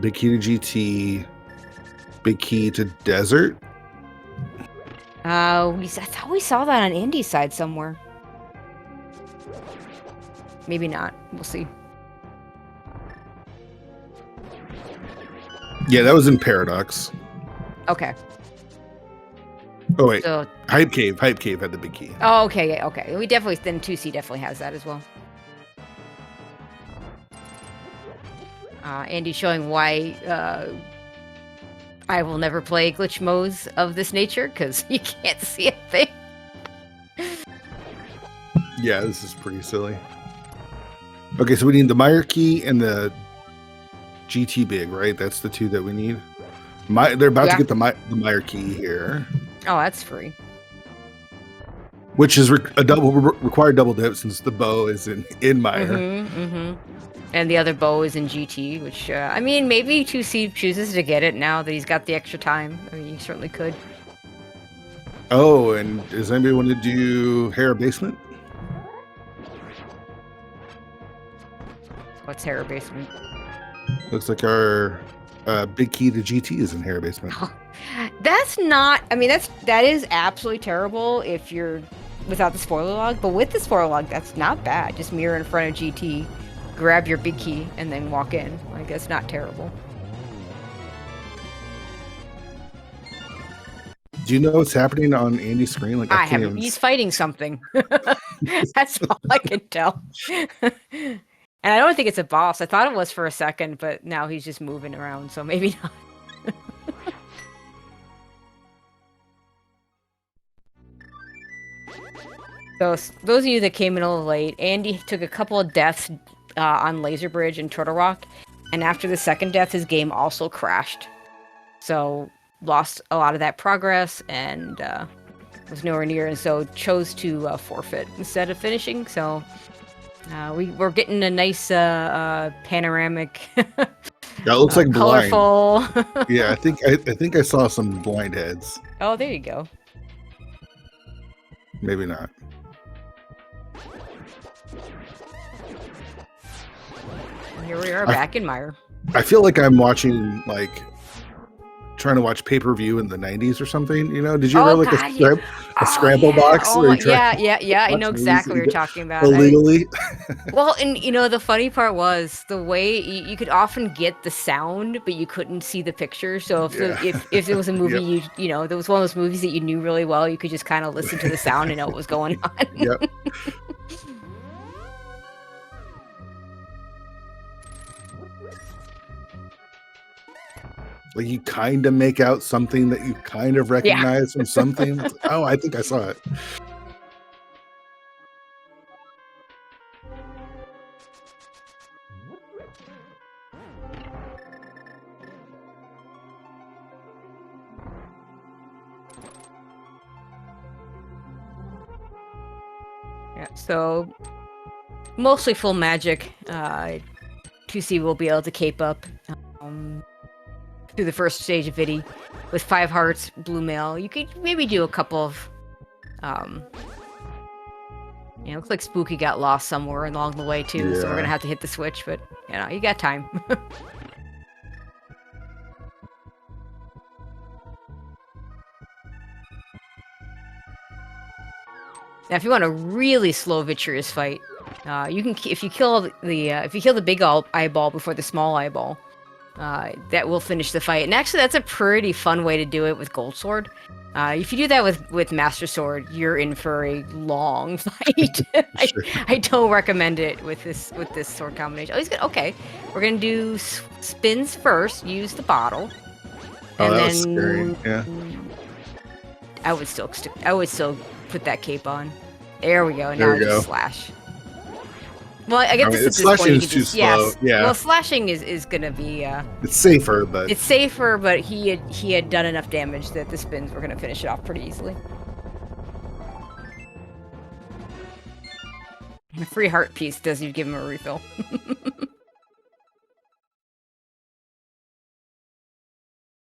big key to GT, big key to Desert. I thought we saw that on Andy's side somewhere. Maybe not. We'll see. Yeah, that was in Paradox. Okay. Oh wait, So, Hype Cave had the big key. oh, okay, yeah, okay. We definitely then 2C definitely has that as well. Andy showing why I will never play glitch modes of this nature because you can't see a thing. Yeah, this is pretty silly. Okay, so we need the Meyer key and the GT big, right? That's the two that we need. They're about to get the Meyer key here, Oh, that's free. which is required double dip since the bow is in Meyer. And the other bow is in GT, which I mean, maybe 2C chooses to get it now that he's got the extra time. I mean, he certainly could. Oh, and does anybody want to do Hera Basement? What's Hera Basement? Looks like our big key to GT is in Hera Basement. That's not. I mean, that is absolutely terrible if you're without the spoiler log. But with the spoiler log, that's not bad. Just mirror in front of GT, grab your big key, and then walk in. Like that's not terrible. Do you know what's happening on Andy's screen? Like I haven't. He's fighting something. That's all I can tell. And I don't think it's a boss. I thought it was for a second, but now he's just moving around, so maybe not. So, those of you that came in a little late, Andy took a couple of deaths on Laser Bridge and Turtle Rock, and after the second death, his game also crashed. So, lost a lot of that progress and was nowhere near, and so chose to forfeit instead of finishing. So, we're getting a nice panoramic. Yeah, it looks like colorful. Blind. Yeah, I think I saw some blind heads. Oh, there you go. Maybe not. Here we are back in Meyer. I feel like I'm watching trying to watch pay-per-view in the 90s or something. You know, did you ever a scramble box? Oh, yeah. I know exactly what you're talking about. Illegally. Well, and the funny part was the way you could often get the sound, but you couldn't see the picture. So if it was a movie, yep. There was one of those movies that you knew really well, you could just kind of listen to the sound and know what was going on. Yep. Like you kind of make out something that you kind of recognize from something. Oh, I think I saw it. Yeah, so mostly full magic. 2C will be able to cape up. Through the first stage of Vidi with 5 hearts, blue mail. You could maybe do a couple of looks like Spooky got lost somewhere along the way too, so we're gonna have to hit the switch, but you got time. Now if you want a really slow vitreous fight, You can if you kill the big eyeball before the small eyeball, that will finish the fight. And actually, that's a pretty fun way to do it with Gold Sword. If you do that with Master Sword, you're in for a long fight. Sure. I don't recommend it with this sword combination. Oh, he's good. Okay, we're gonna do spins first. Use the bottle, Oh, and that then was scary. Yeah. I would still put that cape on. There we go. There Now we go. just slash. Well, I guess at this slashing point you is can too just slow. Yeah. Well, slashing is gonna be It's safer, but it's safer, but he had done enough damage that the spins were gonna finish it off pretty easily. And a free heart piece does you give him a refill.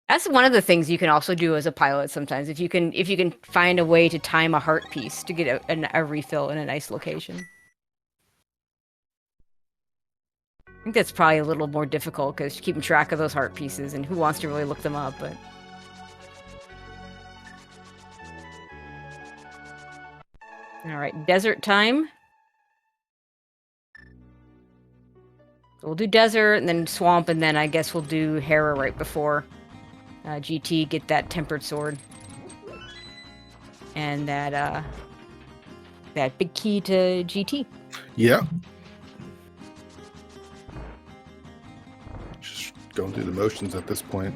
That's one of the things you can also do as a pilot sometimes. If you can find a way to time a heart piece to get a refill in a nice location. I think that's probably a little more difficult because keeping track of those heart pieces and who wants to really look them up, but... Alright, desert time. So we'll do desert, and then swamp, and then I guess we'll do Hera right before GT, get that tempered sword. And that big key to GT. yeah. Just going through the motions at this point.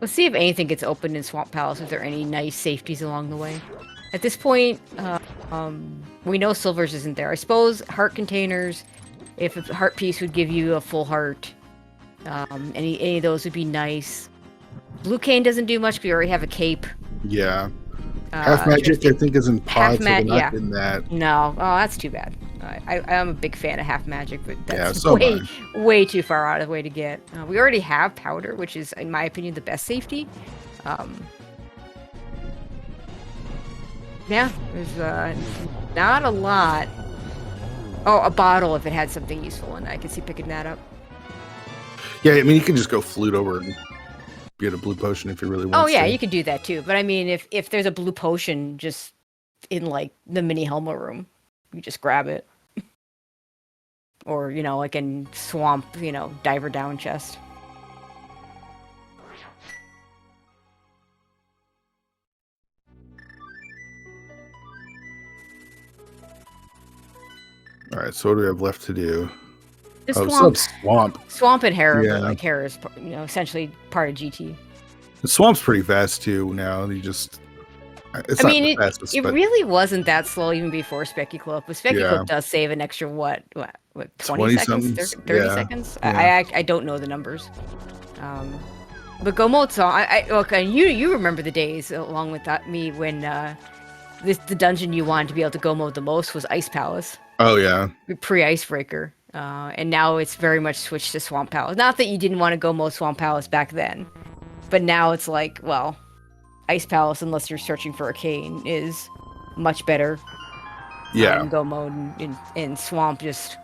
Let's see if anything gets opened in Swamp Palace, if there are any nice safeties along the way. At this point, we know Silver's isn't there. I suppose heart containers, if a heart piece would give you a full heart, any of those would be nice. Blue Cane doesn't do much, but we already have a cape. Yeah. Half magic, I think, is in pods, so they're not yeah. in that. No, oh, that's too bad. I'm a big fan of half magic, but that's so way too far out of the way to get. We already have powder, which is, in my opinion, the best safety. Yeah, there's not a lot. Oh, a bottle if it had something useful in it. I could see picking that up. Yeah, I mean, you can just go flute over and get a blue potion if you really want to. Oh, yeah, you could do that too. But I mean, if there's a blue potion just in, like, the mini Helma room, you just grab it. Or, like in Swamp, Diver Down chest. All right, so what do we have left to do? Swamp. Swamp and Hera, Yeah. but like Hera is, essentially part of GT. The Swamp's pretty fast too now. You just... It's not the fastest, it but... really wasn't that slow even before Specky Clip. But Specky Clip does save an extra, what 20 seconds? 30 seconds? Yeah. I don't know the numbers. But Gomotsu, okay, you remember the days along with me when the dungeon you wanted to be able to go mode the most was Ice Palace. Oh, yeah. Pre-Icebreaker. And now it's very much switched to Swamp Palace. Not that you didn't want to go mode Swamp Palace back then, but now it's like, well, Ice Palace, unless you're searching for Arcane, is much better. Yeah. Go mode in Swamp just,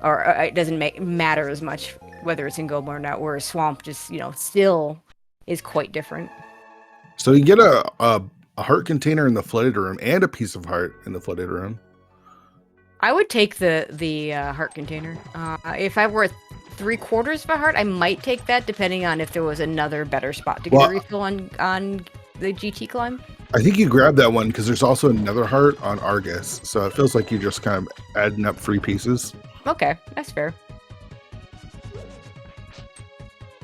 or it doesn't matter as much whether it's in Go mode or not. Whereas Swamp just, still is quite different. So you get a heart container in the flooded room and a piece of heart in the flooded room. I would take the heart container. If I were 3/4 of a heart, I might take that, depending on if there was another better spot to get a refill on the GT climb. I think you grab that one because there's also another heart on Argus, so it feels like you're just kind of adding up free pieces. Okay, that's fair.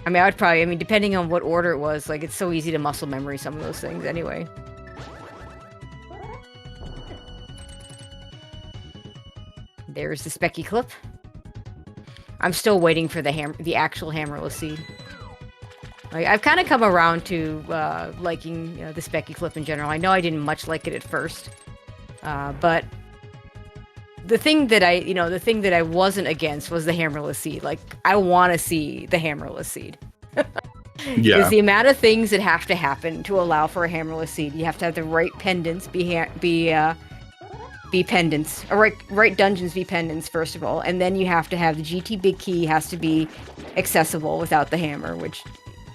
I mean, depending on what order it was, like, it's so easy to muscle memory some of those things anyway. There's the Specky Clip. I'm still waiting for the actual hammerless seed. Like, I've kind of come around to liking the Specky Clip in general. I know I didn't much like it at first, but the thing that I wasn't against was the hammerless seed. Like, I want to see the hammerless seed. Yeah. Because the amount of things that have to happen to allow for a hammerless seed. You have to have the right pendants be pendants, or right dungeons be pendants first of all, and then you have to have the GT big key has to be accessible without the hammer, which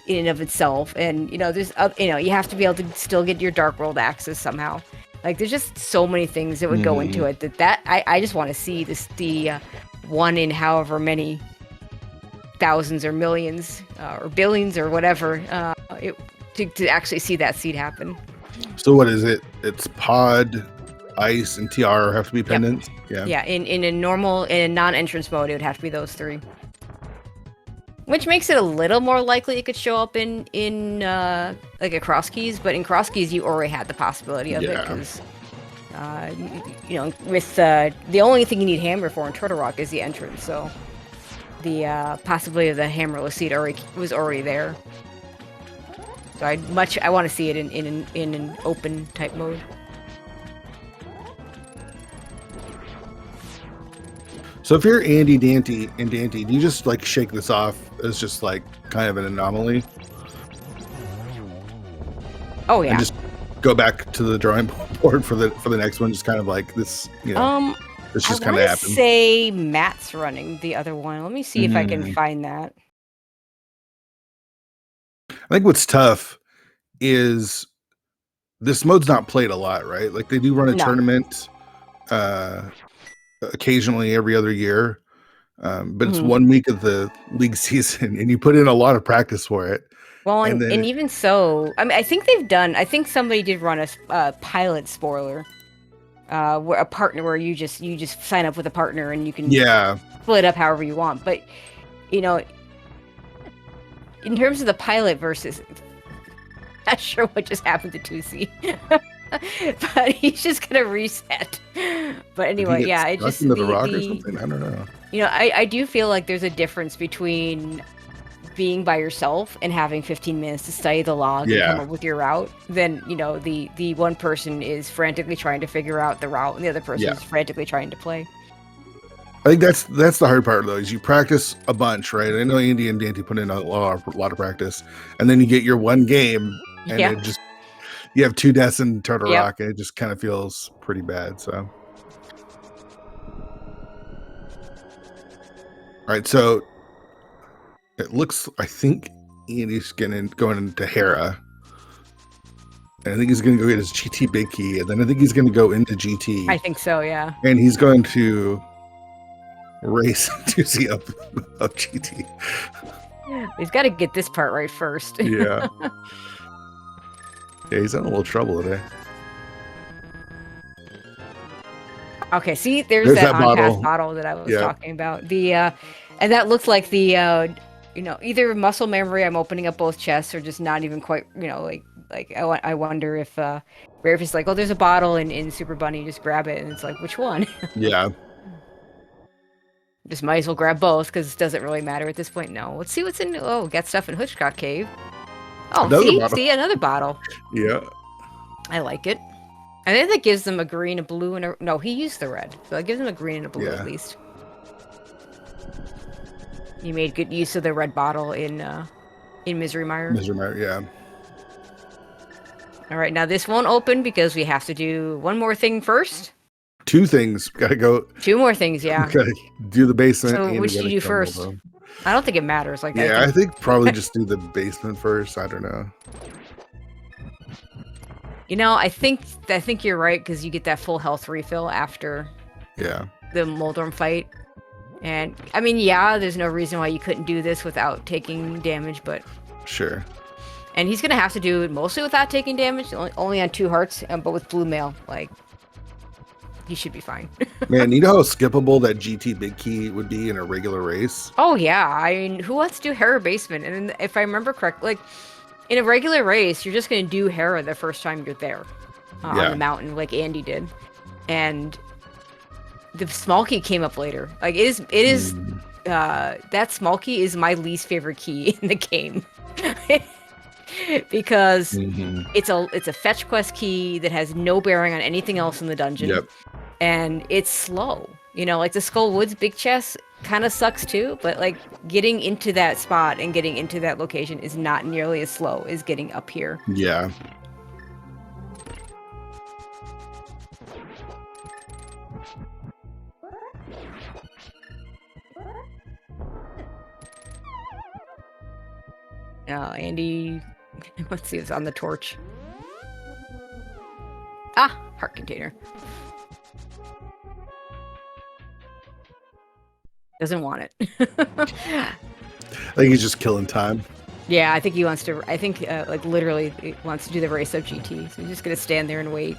in and of itself, and there's you have to be able to still get your Dark World access somehow. Like there's just so many things that would go into it that I just want to see the one in however many thousands or millions or billions or whatever to actually see that seed happen. So what is it? It's pod, ice, and TR have to be pendants. Yep. Yeah. In a non-entrance mode, it would have to be those 3. Which makes it a little more likely it could show up in like a cross keys, but in cross keys you already had the possibility of it because with the only thing you need hammer for in Turtle Rock is the entrance, so the possibility of the hammerless seed was already there. So I want to see it in an open type mode. So if you're Andy Dante, do you just like shake this off as just like kind of an anomaly? Oh yeah. And just go back to the drawing board for the next one, just kind of like this, it's just kind of happen. I say Matt's running the other one. Let me see if I can find that. I think what's tough is this mode's not played a lot, right? Like they do run a tournament occasionally every other year, but it's 1 week of the league season and you put in a lot of practice for it. Well, and even so, I mean, I think somebody did run a pilot spoiler, where a partner where you just sign up with a partner and you can split up however you want. But in terms of the pilot versus, not sure what just happened to Tusi. But he's just gonna reset. But anyway, yeah, it just into the rock or something. I don't know. I do feel like there's a difference between being by yourself and having 15 minutes to study the log and come up with your route. Then the one person is frantically trying to figure out the route and the other person is frantically trying to play. I think that's the hard part though, is you practice a bunch, right? I know Andy and Dante put in a lot of practice, and then you get your one game, and it just you have 2 deaths in Turtle Rock, and it just kind of feels pretty bad. So, all right, so it looks, I think Andy's going into Hera, and I think he's going to go get his GT big key, and then I think he's going to go into GT. I think so, yeah. And he's going to race Tusi up GT. He's got to get this part right first. Yeah. Yeah, he's in a little trouble today. Okay, see, there's that on-pass bottle that I was talking about. And that looks like the, either muscle memory, I'm opening up both chests, or just not even quite, I wonder if is like, oh, there's a bottle in Super Bunny, just grab it, and it's like, which one? Yeah. Just might as well grab both, because it doesn't really matter at this point. No, let's see what's in, got stuff in Hitchcock Cave. Oh, see, another bottle. Yeah. I like it. I think that gives them a green, a blue, and no, he used the red. So that gives them a green and a blue at least. You made good use of the red bottle in Misery Mire. Misery Mire, yeah. All right, now this won't open because we have to do one more thing first. 2 things. Gotta go. 2 more things, yeah. Gotta do the basement. So which do you do first? I don't think it matters. Like, I think probably just do the basement first. I don't know. I think you're right, because you get that full health refill after the Moldorm fight. And I mean, there's no reason why you couldn't do this without taking damage, but sure. And he's gonna have to do it mostly without taking damage, only on 2 hearts, but with blue mail, like, he should be fine. Man, you know how skippable that GT big key would be in a regular race? Oh yeah, I mean, who wants to do Hera basement? And if I remember correctly, like, in a regular race, you're just gonna do Hera the first time you're there on the mountain, like Andy did, and the small key came up later. Like, it is that small key is my least favorite key in the game. Because it's a fetch quest key that has no bearing on anything else in the dungeon, and it's slow. Like the Skull Woods big chest kind of sucks too, but like getting into that spot and getting into that location is not nearly as slow as getting up here. Yeah. Andy, let's see, it's on the torch. heart container. Doesn't want it. I think he's just killing time. Yeah, I think he wants to. I think like literally he wants to do the race up GT. So he's just gonna stand there and wait.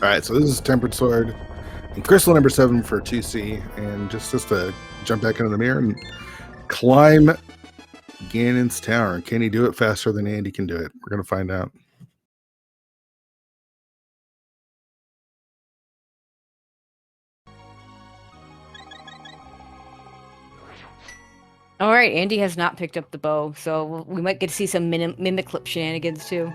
All right, so this is Tempered Sword and Crystal number 7 for Tusi, and just to jump back into the mirror and climb Ganon's tower. Can he do it faster than Andy can do it? We're gonna find out. All right, Andy has not picked up the bow, so we might get to see some mimic clip shenanigans too.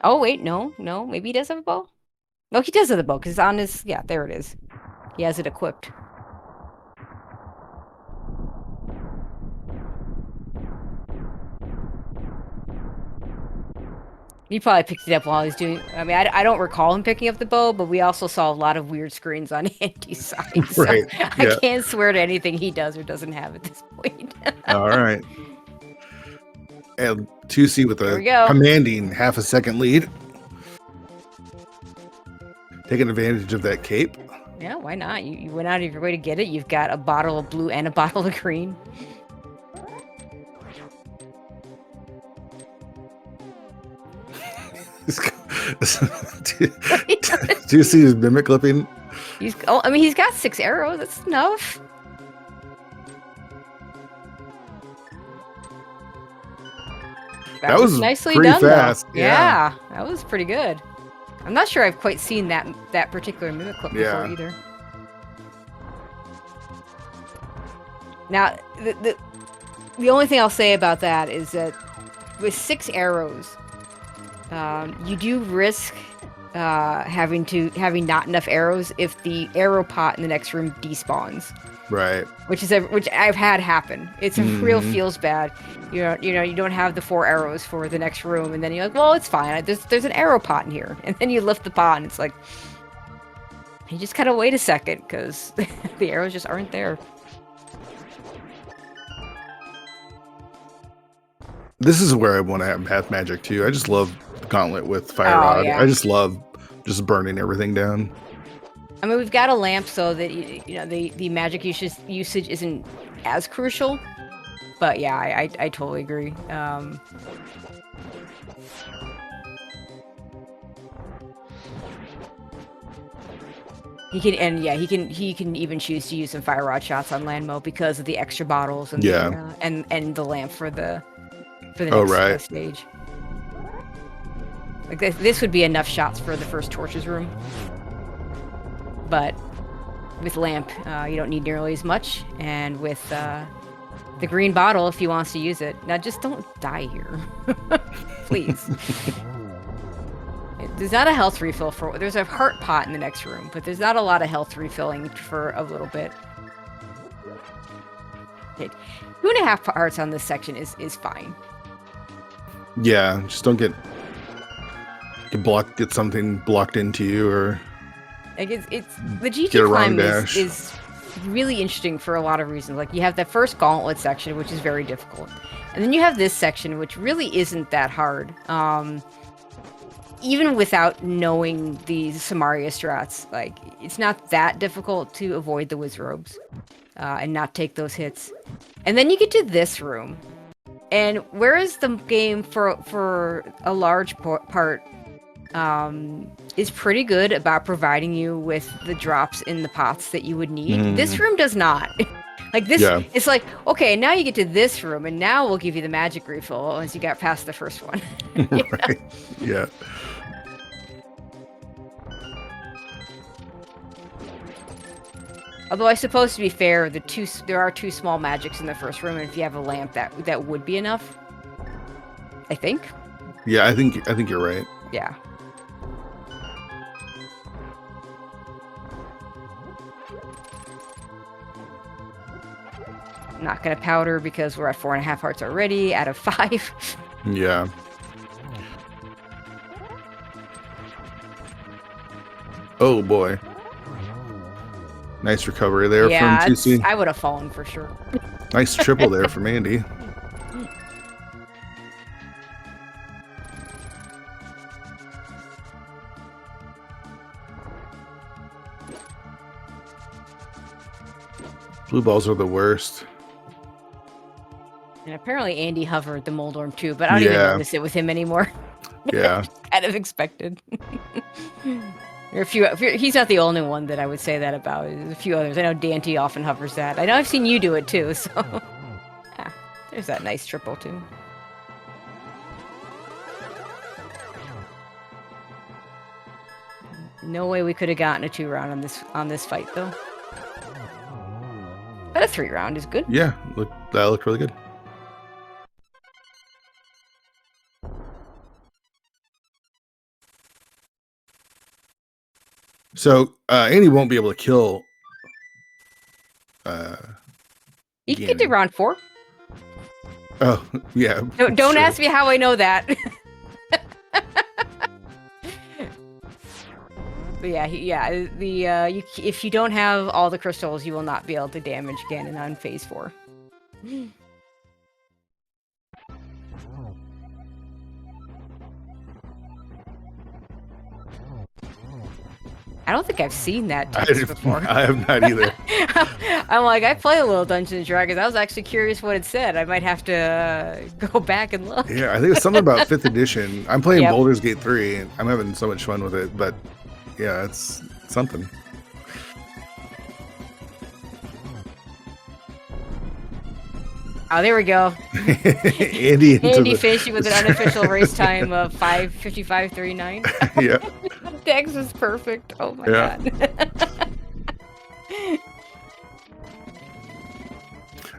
Oh wait, no, maybe he does have a bow. No, he does have the bow because it's on his. Yeah, there it is. He has it equipped. He probably picked it up while he's doing. I mean, I don't recall him picking up the bow, but we also saw a lot of weird screens on Andy's side. So Right. I can't swear to anything he does or doesn't have at this point. All right. And Tusi with There a we go. commanding half a second lead. Taking advantage of that cape. Yeah, why not? You went out of your way to get it. You've got a bottle of blue and a bottle of green. Do you see his mimic clipping? I mean, he's got 6 arrows. That's enough. That was nicely pretty done, fast. though. Yeah, that was pretty good. I'm not sure I've quite seen that particular mimic clip before either. Now, the only thing I'll say about that is that with 6 arrows, you do risk having not enough arrows if the arrow pot in the next room despawns. Right. Which I've had happen. It's a real feels bad. You don't have the 4 arrows for the next room, and then you're like, well, it's fine. There's an arrow pot in here, and then you lift the pot, and it's like, you just gotta wait a second because the arrows just aren't there. This is where I want to have half magic too. I just love Gauntlet with Fire Rod. Yeah. I just love just burning everything down. I mean, we've got a lamp so that the magic usage isn't as crucial. But yeah, I totally agree. He can even choose to use some fire rod shots on Landmo because of the extra bottles and and the lamp for the next stage. Like this would be enough shots for the first torches room, but with lamp you don't need nearly as much, and with the green bottle, if he wants to use it. Now just don't die here, please. There's not a health refill there's a heart pot in the next room, but there's not a lot of health refilling for a little bit. Okay, 2.5 hearts on this section is fine. Yeah, just don't get something blocked into you, or like it's the GT climb is really interesting for a lot of reasons. Like you have the first gauntlet section, which is very difficult, and then you have this section, which really isn't that hard. Even without knowing the Samaria strats, like it's not that difficult to avoid the Wizrobes and not take those hits. And then you get to this room, and whereas the game for a large part is pretty good about providing you with the drops in the pots that you would need, this room does not. Like this, it's like, okay, now you get to this room, and now we'll give you the magic refill once you got past the first one. Right. Yeah. Although I suppose, to be fair, there are 2 small magics in the first room, and if you have a lamp, that would be enough. I think. Yeah, I think you're right. Yeah. I'm not gonna powder because we're at 4.5 hearts already out of 5. Yeah. Oh boy. Nice recovery there Yeah, from Tusi. I would have fallen for sure. Nice triple there from Andy. Blue balls are the worst. And apparently Andy hovered the Moldorm too, but I don't even notice it with him anymore. Yeah. Kind of expected. He's not the only one that I would say that about. There's a few others. I know Dante often hovers that. I know I've seen you do it too, so there's that nice triple too. No way we could have gotten a 2-round on this fight though. But a 3-round is good. Yeah, that looked really good. So Andy won't be able to kill. You can get to round 4. Oh yeah. Don't ask me how I know that. But yeah. If you don't have all the crystals, you will not be able to damage Ganon on phase 4. I don't think I've seen that before. I have not either. I'm like, I play a little Dungeons and Dragons. I was actually curious what it said. I might have to go back and look. Yeah, I think it's something about 5th edition. I'm playing Baldur's Gate 3, and I'm having so much fun with it. But yeah, it's something. Oh, there we go. Andy finishing with an unofficial race time of 5:55.39. Yeah. Dex was perfect. Oh my god.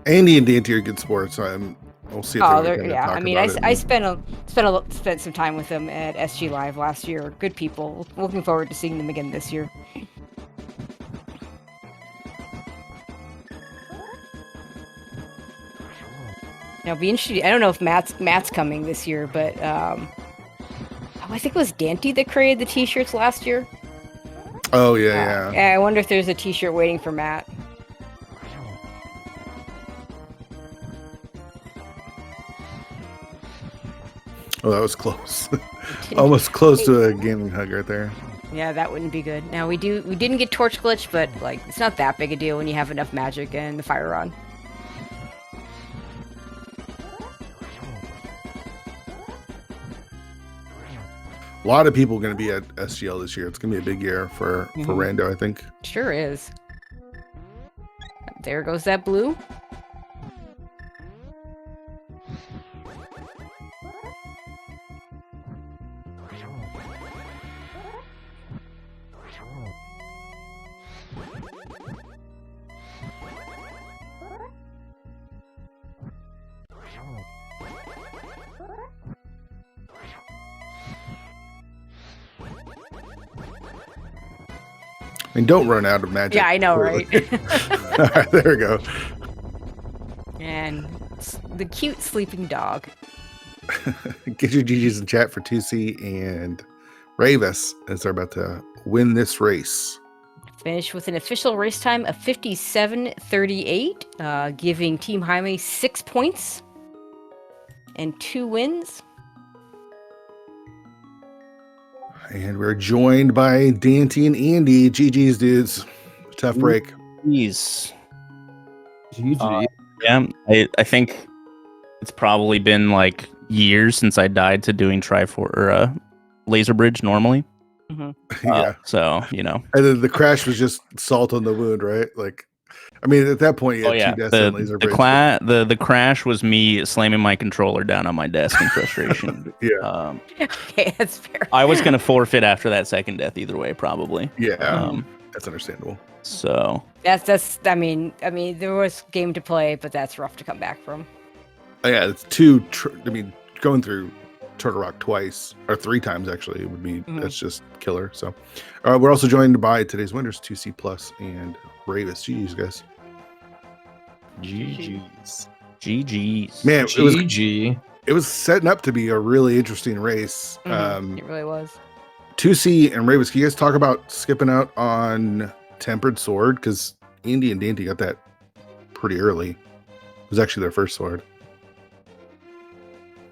Andy and Dante are good sports, so we'll see. If I mean, I spent some time with them at SG Live last year. Good people. Looking forward to seeing them again this year. Now, be interesting. I don't know if Matt's coming this year, but I think it was Dante that created the T-shirts last year. Oh yeah. I wonder if there's a T-shirt waiting for Matt. Oh, that was close. Almost close to a gaming hug right there. Yeah, that wouldn't be good. Now we didn't get torch glitch, but like it's not that big a deal when you have enough magic and the fire rod. A lot of people are going to be at SGL this year. It's going to be a big year for Rando, I think. Sure is. There goes that blue. I mean, don't run out of magic. Yeah, I know, right? All right, there we go. And the cute sleeping dog. Get your GGs in chat for Tusi and Ravis as they're about to win this race. Finish with an official race time of 57:38, giving Team Hime 6 points and 2 wins. And we're joined by Dante and Andy. GG's, dudes. Tough break. Jeez. Yeah, I think it's probably been like years since I died to doing laser bridge normally. Mm-hmm. Yeah. So, you know. And then the crash was just salt on the wound, right? Like, I mean, at that point, you had 2 deaths on laser bridge. The crash was me slamming my controller down on my desk in frustration. Yeah. Okay, that's fair. I was going to forfeit after that second death either way, probably. Yeah. That's understandable. So. I mean, there was game to play, but that's rough to come back from. Oh, yeah, it's 2. Going through Turtle Rock twice, or 3 times actually, would be, that's just killer. So, we're also joined by today's winners, Tusi Plus and Ravis. GG's, guys. GG's. Man, GG. It was setting up to be a really interesting race. It really was. Tusi and Ravis, can you guys talk about skipping out on tempered sword? Because Andy and Dante got that pretty early. It was actually their first sword.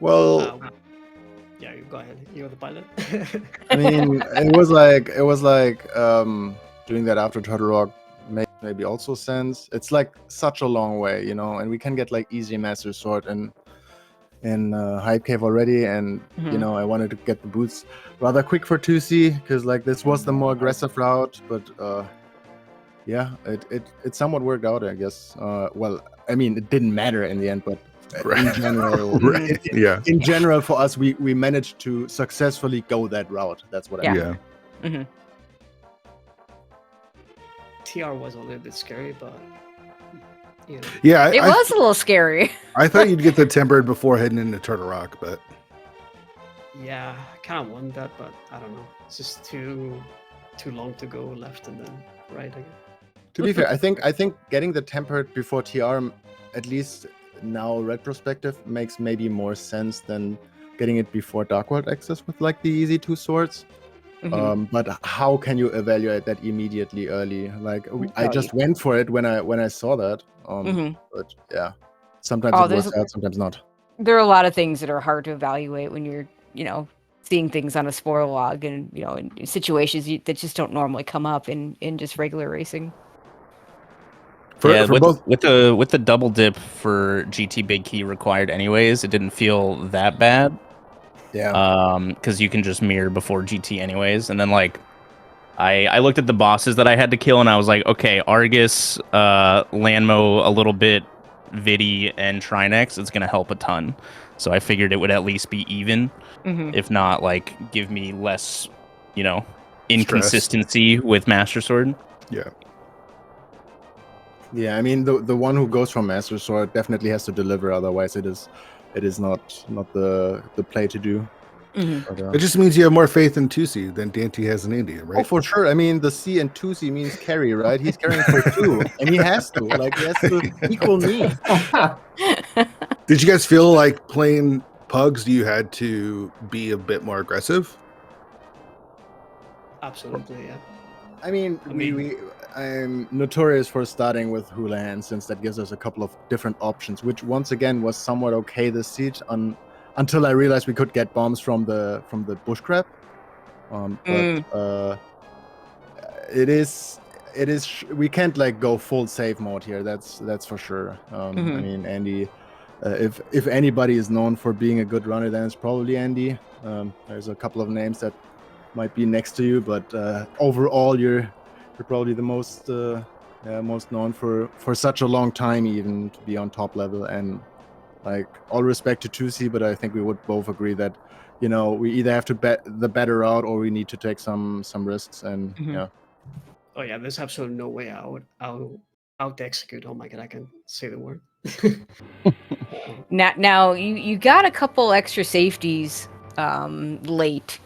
Well, Yeah, you go ahead. You're the pilot. I mean, it was like doing that after Turtle Rock makes maybe also sense. It's like such a long way, you know, and we can get like easy Master Sword in Hype Cave already, and you know, I wanted to get the boots rather quick for Tusi because like this was the more aggressive route, but yeah, it somewhat worked out, I guess. Well, I mean, it didn't matter in the end, but in general, Right. Yeah. in general for us, we managed to successfully go that route. That's what I mean. Yeah. TR was a little bit scary, but you know. Yeah. It was a little scary. I thought you'd get the tempered before heading into Turtle Rock, but Yeah, I kind of want that, but I don't know. It's just too long to go left and then right again. To be fair, I think getting the tempered before TR, at least now retrospective, makes maybe more sense than getting it before Dark World Access with like the easy 2 swords. But how can you evaluate that immediately early? Like I just went for it when I saw that. But yeah, sometimes it works out, sometimes not. There are a lot of things that are hard to evaluate when you're, you know, seeing things on a spoiler log and, you know, in situations that just don't normally come up in just regular racing. With the double dip for GT Big Key required anyways, it didn't feel that bad. Yeah. Because you can just mirror before GT anyways, and then like I looked at the bosses that I had to kill, and I was like, okay, Argus, Lanmo, a little bit, Vidi, and Trinex, it's gonna help a ton. So I figured it would at least be even, if not like give me less, you know, inconsistency with Master Sword. Yeah. Yeah, I mean the one who goes for Master Sword definitely has to deliver, otherwise it is not the play to do. But, it just means you have more faith in Tusi than Dante has in India, right? Oh, for sure. I mean, the C in Tusi means carry, right? He's carrying for 2, and he has to equal me. Did you guys feel like playing Pugs? You had to be a bit more aggressive? Absolutely, yeah. I mean, I'm notorious for starting with Houlihan, since that gives us a couple of different options, which once again was somewhat okay this siege until I realized we could get bombs from the bush crab. But it is we can't like go full save mode here. That's for sure. I mean, Andy, if anybody is known for being a good runner, then it's probably Andy. There's a couple of names that might be next to you, but overall you're probably the most known for such a long time, even to be on top level. And like, all respect to Tusi, but I think we would both agree that, you know, we either have to bet the better route or we need to take some risks. And yeah. Oh yeah, there's absolutely no way I'll out execute. Oh my god, I can say the word. Now you got a couple extra safeties late,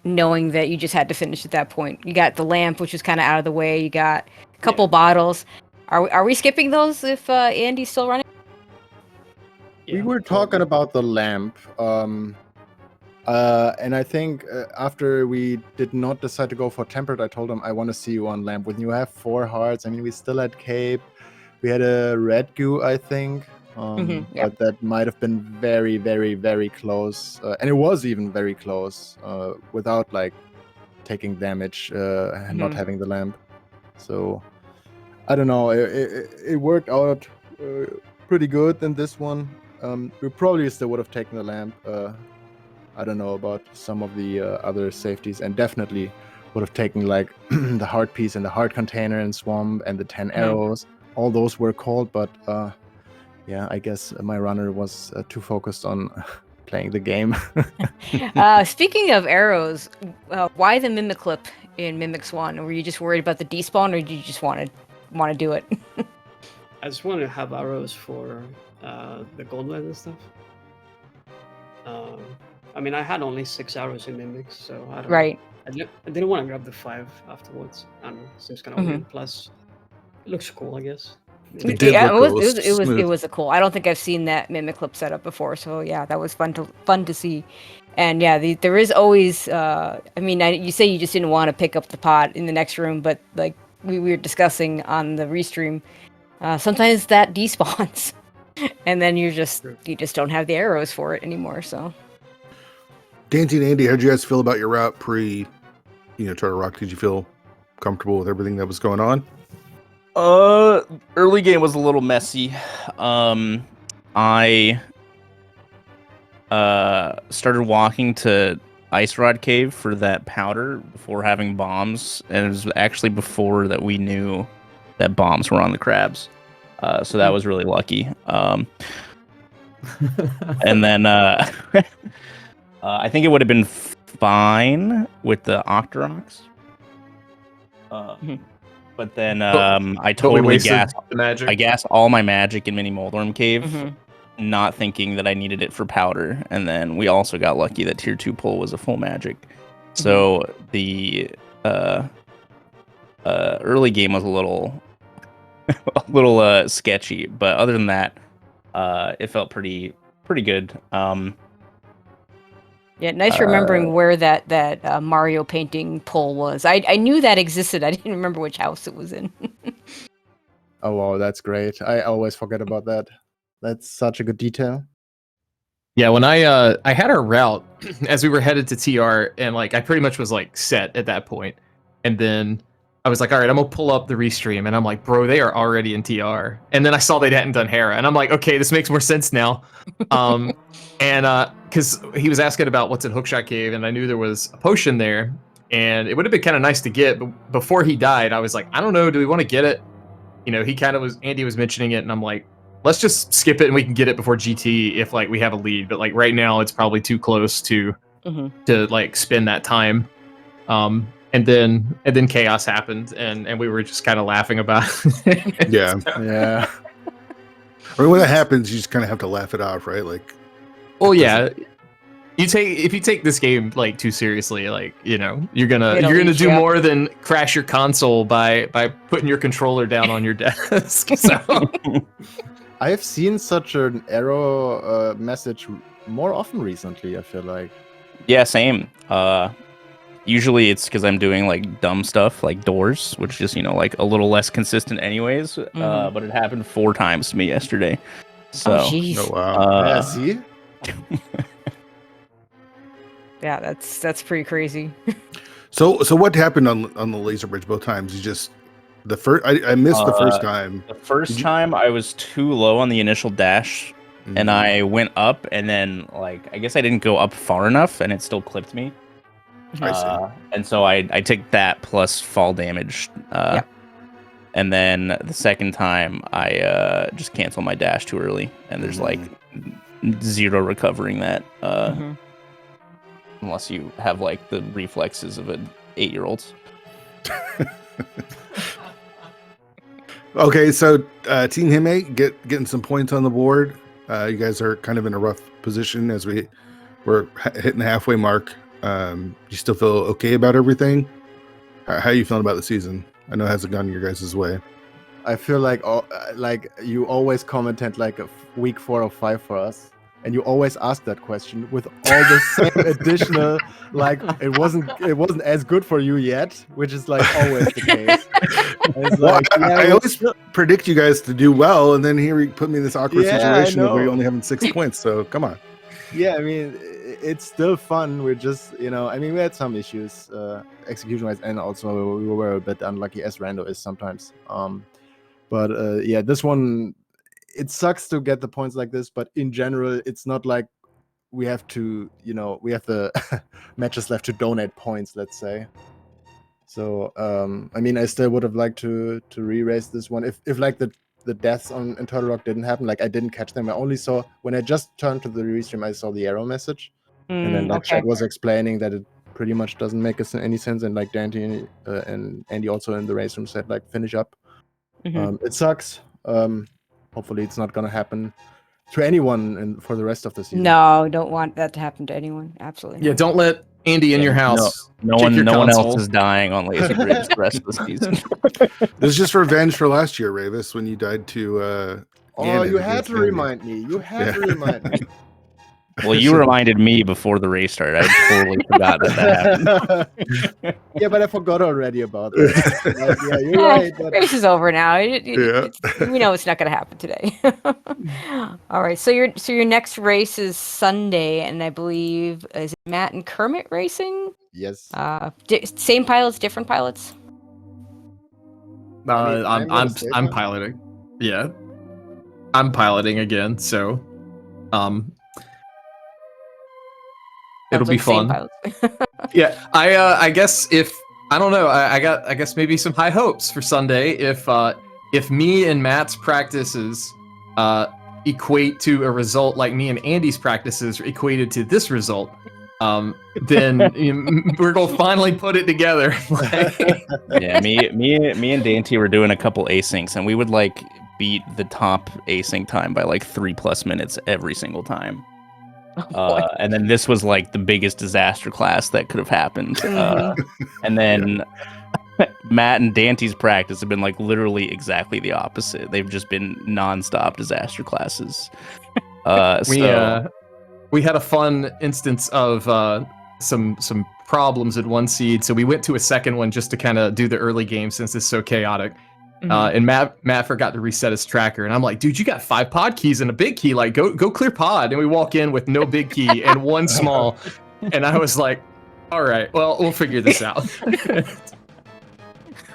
knowing that you just had to finish at that point. You got the lamp, which was kind of out of the way. You got a couple bottles. Are we skipping those if Andy's still running? We were talking about the lamp, and I think after we did not decide to go for tempered, I told him I want to see you on lamp. When you have 4 hearts, I mean, we still had cape, we had a red goo, I think, but that might have been very, very, very close, and it was even very close without like taking damage and not having the lamp. So I don't know. It worked out pretty good in this one. We probably still would have taken the lamp. I don't know about some of the other safeties, and definitely would have taken like the heart piece and the heart container and swamp and the 10 arrows. All those were called, but yeah, I guess my runner was too focused on playing the game. Speaking of arrows, why the mimic clip in Mimic Swan? Were you just worried about the despawn, or did you just want to do it? I just wanted to have arrows for the gauntlet and stuff. I mean, I had only 6 arrows in Mimics, so I don't know. I didn't want to grab the 5 afterwards. I don't know, seems kind of weird. Plus, it looks cool, I guess. It was a cool. I don't think I've seen that mimic clip setup before, so yeah, that was fun to see. And yeah, there is always. I mean, you say you just didn't want to pick up the pot in the next room, but like we were discussing on the restream, sometimes that despawns, and then you just don't have the arrows for it anymore. So, Dante and Andy, how did you guys feel about your route pre, Turtle Rock? Did you feel comfortable with everything that was going on? Early game was a little messy. I started walking to Ice Rod Cave for that powder before having bombs, and it was actually before that we knew that bombs were on the crabs. So that was really lucky. And then I think it would have been fine with the Octoroks. But then I totally gassed the magic. I gassed all my magic in Mini Moldorm Cave, not thinking that I needed it for powder. And then we also got lucky that tier 2 pull was a full magic. So the early game was a little sketchy, but other than that, it felt pretty good. Yeah, nice remembering where that Mario painting pole was. I knew that existed. I didn't remember which house it was in. Oh wow, that's great. I always forget about that. That's such a good detail. Yeah, when I had our route as we were headed to TR, and like I pretty much was like set at that point, and then I was like, all right, I'm gonna pull up the restream, and I'm like, bro, they are already in TR, and then I saw they hadn't done Hera, and I'm like, okay, this makes more sense now, and because he was asking about what's in Hookshot Cave, and I knew there was a potion there, and it would have been kind of nice to get, but before he died, I was like, I don't know, do we want to get it? Andy was mentioning it, and I'm like, let's just skip it and we can get it before GT if like we have a lead. But like right now, it's probably too close to like spend that time. And then chaos happened, and we were just kind of laughing about it. Yeah. Yeah. I mean, when that happens, you just kind of have to laugh it off, right? Like, Well, yeah. If you take this game like too seriously, like you're gonna do more than crash your console by putting your controller down on your desk. So I have seen such an arrow message more often recently, I feel like. Yeah, same. Usually it's because I'm doing like dumb stuff like doors, which is like a little less consistent anyways. But it happened 4 times to me yesterday. So oh wow. Yeah, see? Yeah, that's pretty crazy. So what happened on the laser bridge both times? You just the first I missed the first time. The first time I was too low on the initial dash, and I went up, and then like I guess I didn't go up far enough, and it still clipped me. I see. And so I take that plus fall damage. And then the second time I just cancel my dash too early, and there's like 0 recovering that. Unless you have like the reflexes of an 8-year-old. Okay, so Team Hime getting some points on the board. You guys are kind of in a rough position as we're hitting the halfway mark. You still feel okay about everything? How are you feeling about the season? I know it hasn't gone your guys' way. I feel like you always commented like a week 4 or 5 for us. And you always ask that question with all the same additional, like it wasn't as good for you yet, which is like always the case. I always predict you guys to do well, and then here you put me in this awkward situation where you're only having 6 points. So come on. Yeah, I mean it's still fun. We're just we had some issues execution wise, and also we were a bit unlucky as Rando is sometimes. But this one. It sucks to get the points like this, but in general, it's not like we have to, we have the matches left to donate points, let's say. So, I still would have liked to re-race this one. If like the deaths in Turtle Rock didn't happen, like I didn't catch them. I only saw, when I just turned to the restream, I saw the arrow message. And then like Chad was explaining that it pretty much doesn't make any sense. And like Dante and Andy also in the race room said, like, finish up. It sucks. Hopefully it's not going to happen to anyone for the rest of the season. No, don't want that to happen to anyone. Absolutely. Yeah, don't let Andy in your house. No one else is dying on Laser Bridge the rest of the season. This is just revenge for last year, Ravis, when you died to Ganon. You had to remind me. You had to remind me. Well, you reminded me before the race started. I totally forgot that happened. Yeah, but I forgot already about that. Yeah, you're right. But... Race is over now. Yeah. We know it's not going to happen today. All right. So your next race is Sunday, and I believe is it Matt and Kermit racing? Yes. Same pilots, different pilots. I'm piloting. Yeah, I'm piloting again. So, it'll be fun. Yeah, I guess I don't know, I guess maybe some high hopes for Sunday if me and Matt's practices equate to a result like me and Andy's practices equated to this result, then we're gonna finally put it together. Yeah, me and Dante were doing a couple asyncs, and we would like beat the top async time by like 3+ minutes every single time. And then this was like the biggest disaster class that could have happened. And then Matt and Dante's practice have been like literally exactly the opposite. They've just been nonstop disaster classes. We had a fun instance of some problems at one seed, so we went to a second one just to kind of do the early game since it's so chaotic. And Matt forgot to reset his tracker, and I'm like, dude, you got 5 pod keys and a big key, like go clear pod. And we walk in with no big key and one small, and I was like, all right, well, we'll figure this out.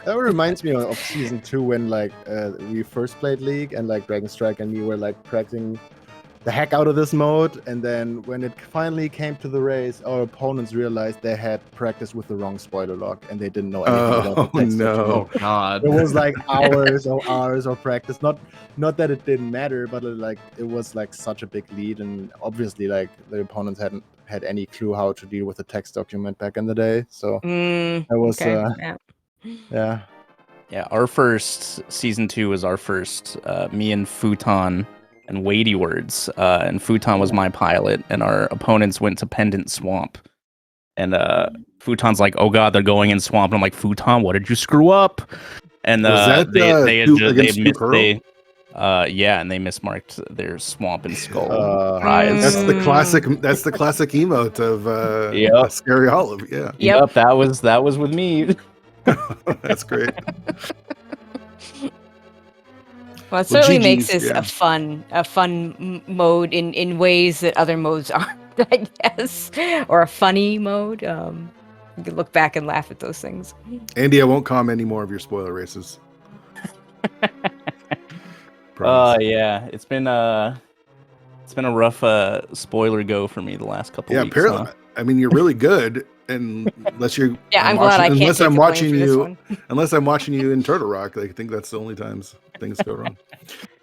That reminds me of season 2 when like we first played League, and like Dragon Strike and me were like practicing the heck out of this mode, and then when it finally came to the race, our opponents realized they had practiced with the wrong spoiler lock, and they didn't know anything about the text document. Oh god! It was like hours of practice. Not that it didn't matter, but it was like such a big lead, and obviously like the opponents hadn't had any clue how to deal with the text document back in the day. So it was yeah. Our first season 2 was our first. Me and Futon and weighty words, and Futon was my pilot, and our opponents went to Pendant Swamp, and Futon's like, oh god, they're going in swamp, and I'm like, Futon, what did you screw up? And they mismarked their swamp and skull prize. That's the classic emote of Scary Olive. Yep, that was with me. That's great. Well, it certainly makes this a fun mode in ways that other modes aren't, I guess, or a funny mode. You can look back and laugh at those things. Andy, I won't comment any more of your spoiler races. Yeah, it's been a rough spoiler go for me the last couple weeks. Apparently, I mean, you're really good, and unless you're I'm glad I can't unless take I'm the watching blame for this you one. unless I'm watching you in Turtle Rock. I think that's the only times things go wrong.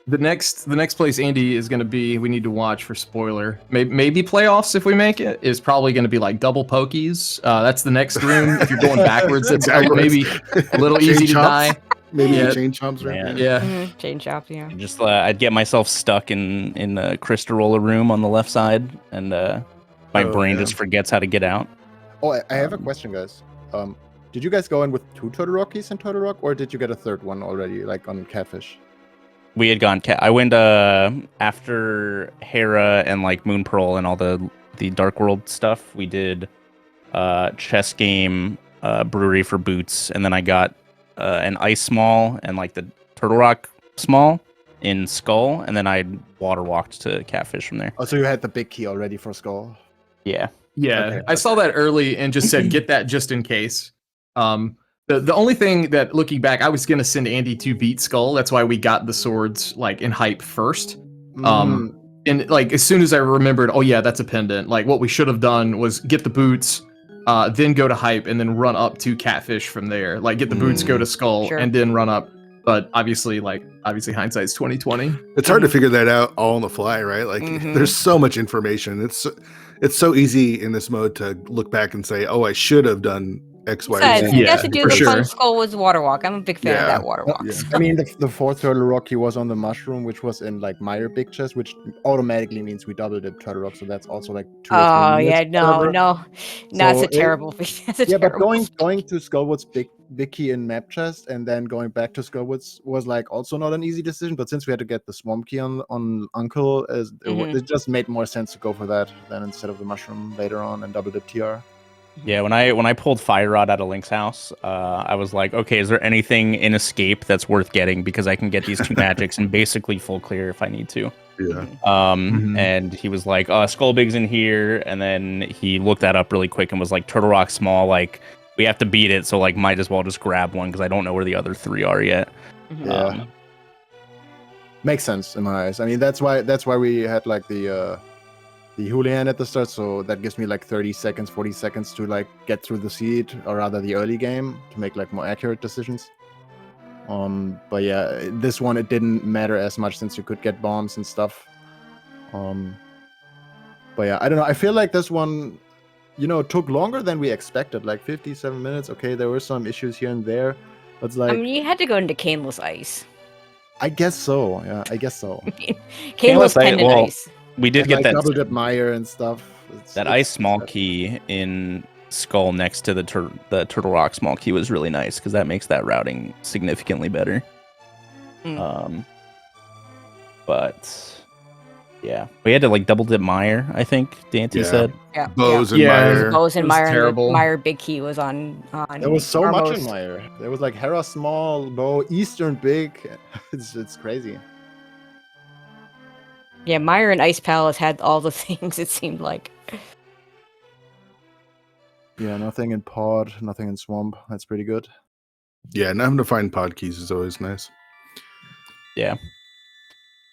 The next place Andy is going to be, we need to watch for spoiler. Maybe playoffs if we make it, is probably going to be like double pokies. That's the next room. If you're going backwards, it's maybe a little easy to die. Maybe chain chomps, right? Yeah. Chain chomps, yeah. Just I'd get myself stuck in the crystal roller room on the left side, and my brain just forgets how to get out. Oh, I have a question, guys. Did you guys go in with 2 Turtle Rockies in Turtle Rock, or did you get a third one already, like on Catfish? We had gone. I went after Hera and like Moon Pearl and all the Dark World stuff. We did chess game, brewery for boots, and then I got an ice small and like the Turtle Rock small in Skull, and then I water walked to Catfish from there. Oh, so you had the big key already for Skull? Yeah. Okay. I saw that early and just said get that just in case. The only thing that, looking back, I was gonna send Andy to beat Skull. That's why we got the swords like in hype first. And like as soon as I remembered, oh yeah, that's a pendant. Like what we should have done was get the boots, then go to hype, and then run up to Catfish from there. Like get the boots, go to Skull, and then run up. But obviously hindsight's 2020. It's hard to figure that out all on the fly, right? Like there's so much information. It's so easy in this mode to look back and say, oh, I should have done X, Y, Z. You have to do the fun Skull was water walk. I'm a big fan of that water walk. Yeah. I mean, the 4th Turtle Rock, he was on the mushroom, which was in like Meyer Big Chest, which automatically means we doubled the Turtle Rock, so that's also like 2 or 3 minutes. No, that's a terrible thing. But going to Skullwood's big key in map chest and then going back to Skullwoods was like also not an easy decision. But since we had to get the swamp key on Uncle, it just made more sense to go for that than instead of the mushroom later on and double dip TR. Yeah, when I pulled Fire Rod out of Link's house, I was like, okay, is there anything in Escape that's worth getting? Because I can get these 2 magics and basically full clear if I need to. Yeah. And he was like, Skullbig's in here, and then he looked that up really quick and was like, Turtle Rock small, like, we have to beat it, so like might as well just grab one because I don't know where the other 3 are yet. Yeah. Makes sense in my eyes. I mean, that's why we had like the Houlihan at the start, so that gives me like 30 seconds, 40 seconds to like get through the seed, or rather the early game, to make like more accurate decisions. But yeah, this one it didn't matter as much since you could get bombs and stuff. But yeah, I don't know. I feel like this one, took longer than we expected, like 57 minutes. Okay, there were some issues here and there, but it's like, I mean, you had to go into Caneless Ice. I guess so. Yeah, I guess so. Caneless Pendant Ice. We did get like that double dip Mire and stuff. That ice small key in Skull next to the Turtle Rock small key was really nice because that makes that routing significantly better. But yeah, we had to like double dip Mire, I think Dante said. Yeah, Bows and Mire. Bows and Mire. Terrible. Mire big key was on. There was so much in Armos. Mire. There was like Hera small, Bow, Eastern big. It's crazy. Yeah, Mire and Ice Palace had all the things, it seemed like. Yeah, nothing in Pod, nothing in Swamp. That's pretty good. Yeah, and having to find pod keys is always nice. Yeah.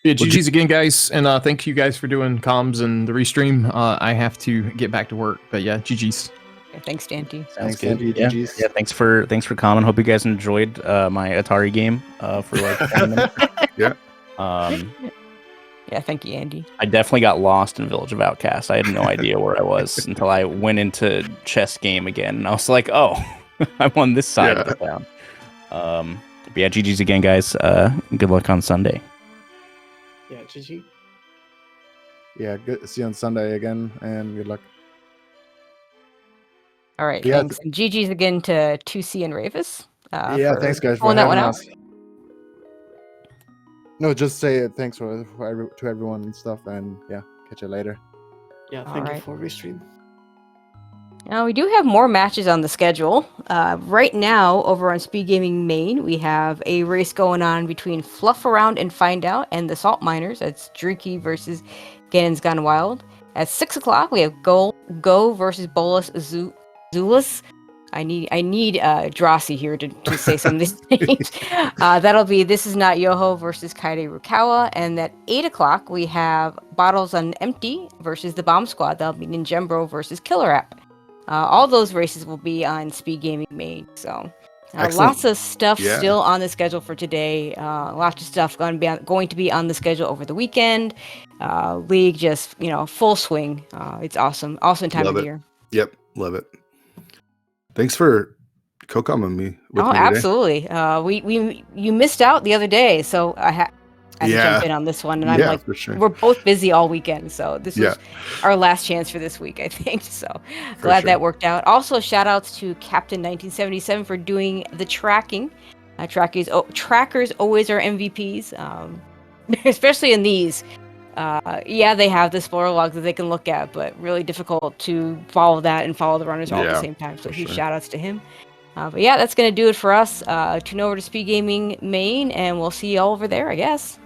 Yeah, GG's again, guys, and thank you guys for doing comms and the restream. I have to get back to work, but yeah, GG's. Yeah, thanks, Dante. Thanks, good. Andy. Yeah. GG's. Yeah, thanks for coming. Hope you guys enjoyed my Atari game for like 10 minutes. Yeah. Yeah, thank you, Andy. I definitely got lost in Village of Outcast. I had no idea where I was until I went into chess game again, and I was like, "Oh, I'm on this side of the town." But yeah, GG's again, guys. Good luck on Sunday. Yeah, GG. Yeah, good. See you on Sunday again, and good luck. All right, Yeah. thanks. And GG's again to Tusi and Ravis. Yeah, for thanks, guys, for pulling that having one us. No, just say thanks to everyone and stuff, and yeah, catch you later. Yeah, All thank you right. for restream. Now, we do have more matches on the schedule. Right now, over on SpeedGaming Main, we have a race going on between Fluff Around and Find Out and the Salt Miners. That's Drinky versus Ganon's Gone Wild. At 6 o'clock, we have Go versus Bolus Zulus. I need Drossi here to say some of these names. That'll be This Is Not Yoho versus Kaide Rukawa. And at 8 o'clock, we have Bottles on Empty versus the Bomb Squad. That'll be Ninjembro versus Killer App. All those races will be on SpeedGaming Main. So lots of stuff still on the schedule for today. Lots of stuff going to be on the schedule over the weekend. League just full swing. It's awesome time of the year. Yep, love it. Thanks for co-comming me with me today. Absolutely. You missed out the other day, so I had to jump in on this one, and I'm like, for sure. we're both busy all weekend, so this was our last chance for this week, I think. So glad that worked out. Also, shout outs to Captain 1977 for doing the tracking. Trackers always are MVPs, especially in these. They have the spoiler log that they can look at, but really difficult to follow that and follow the runners all at the same time. So huge shout outs to him. But yeah, that's going to do it for us. Tune over to SpeedGaming Main, and we'll see you all over there, I guess.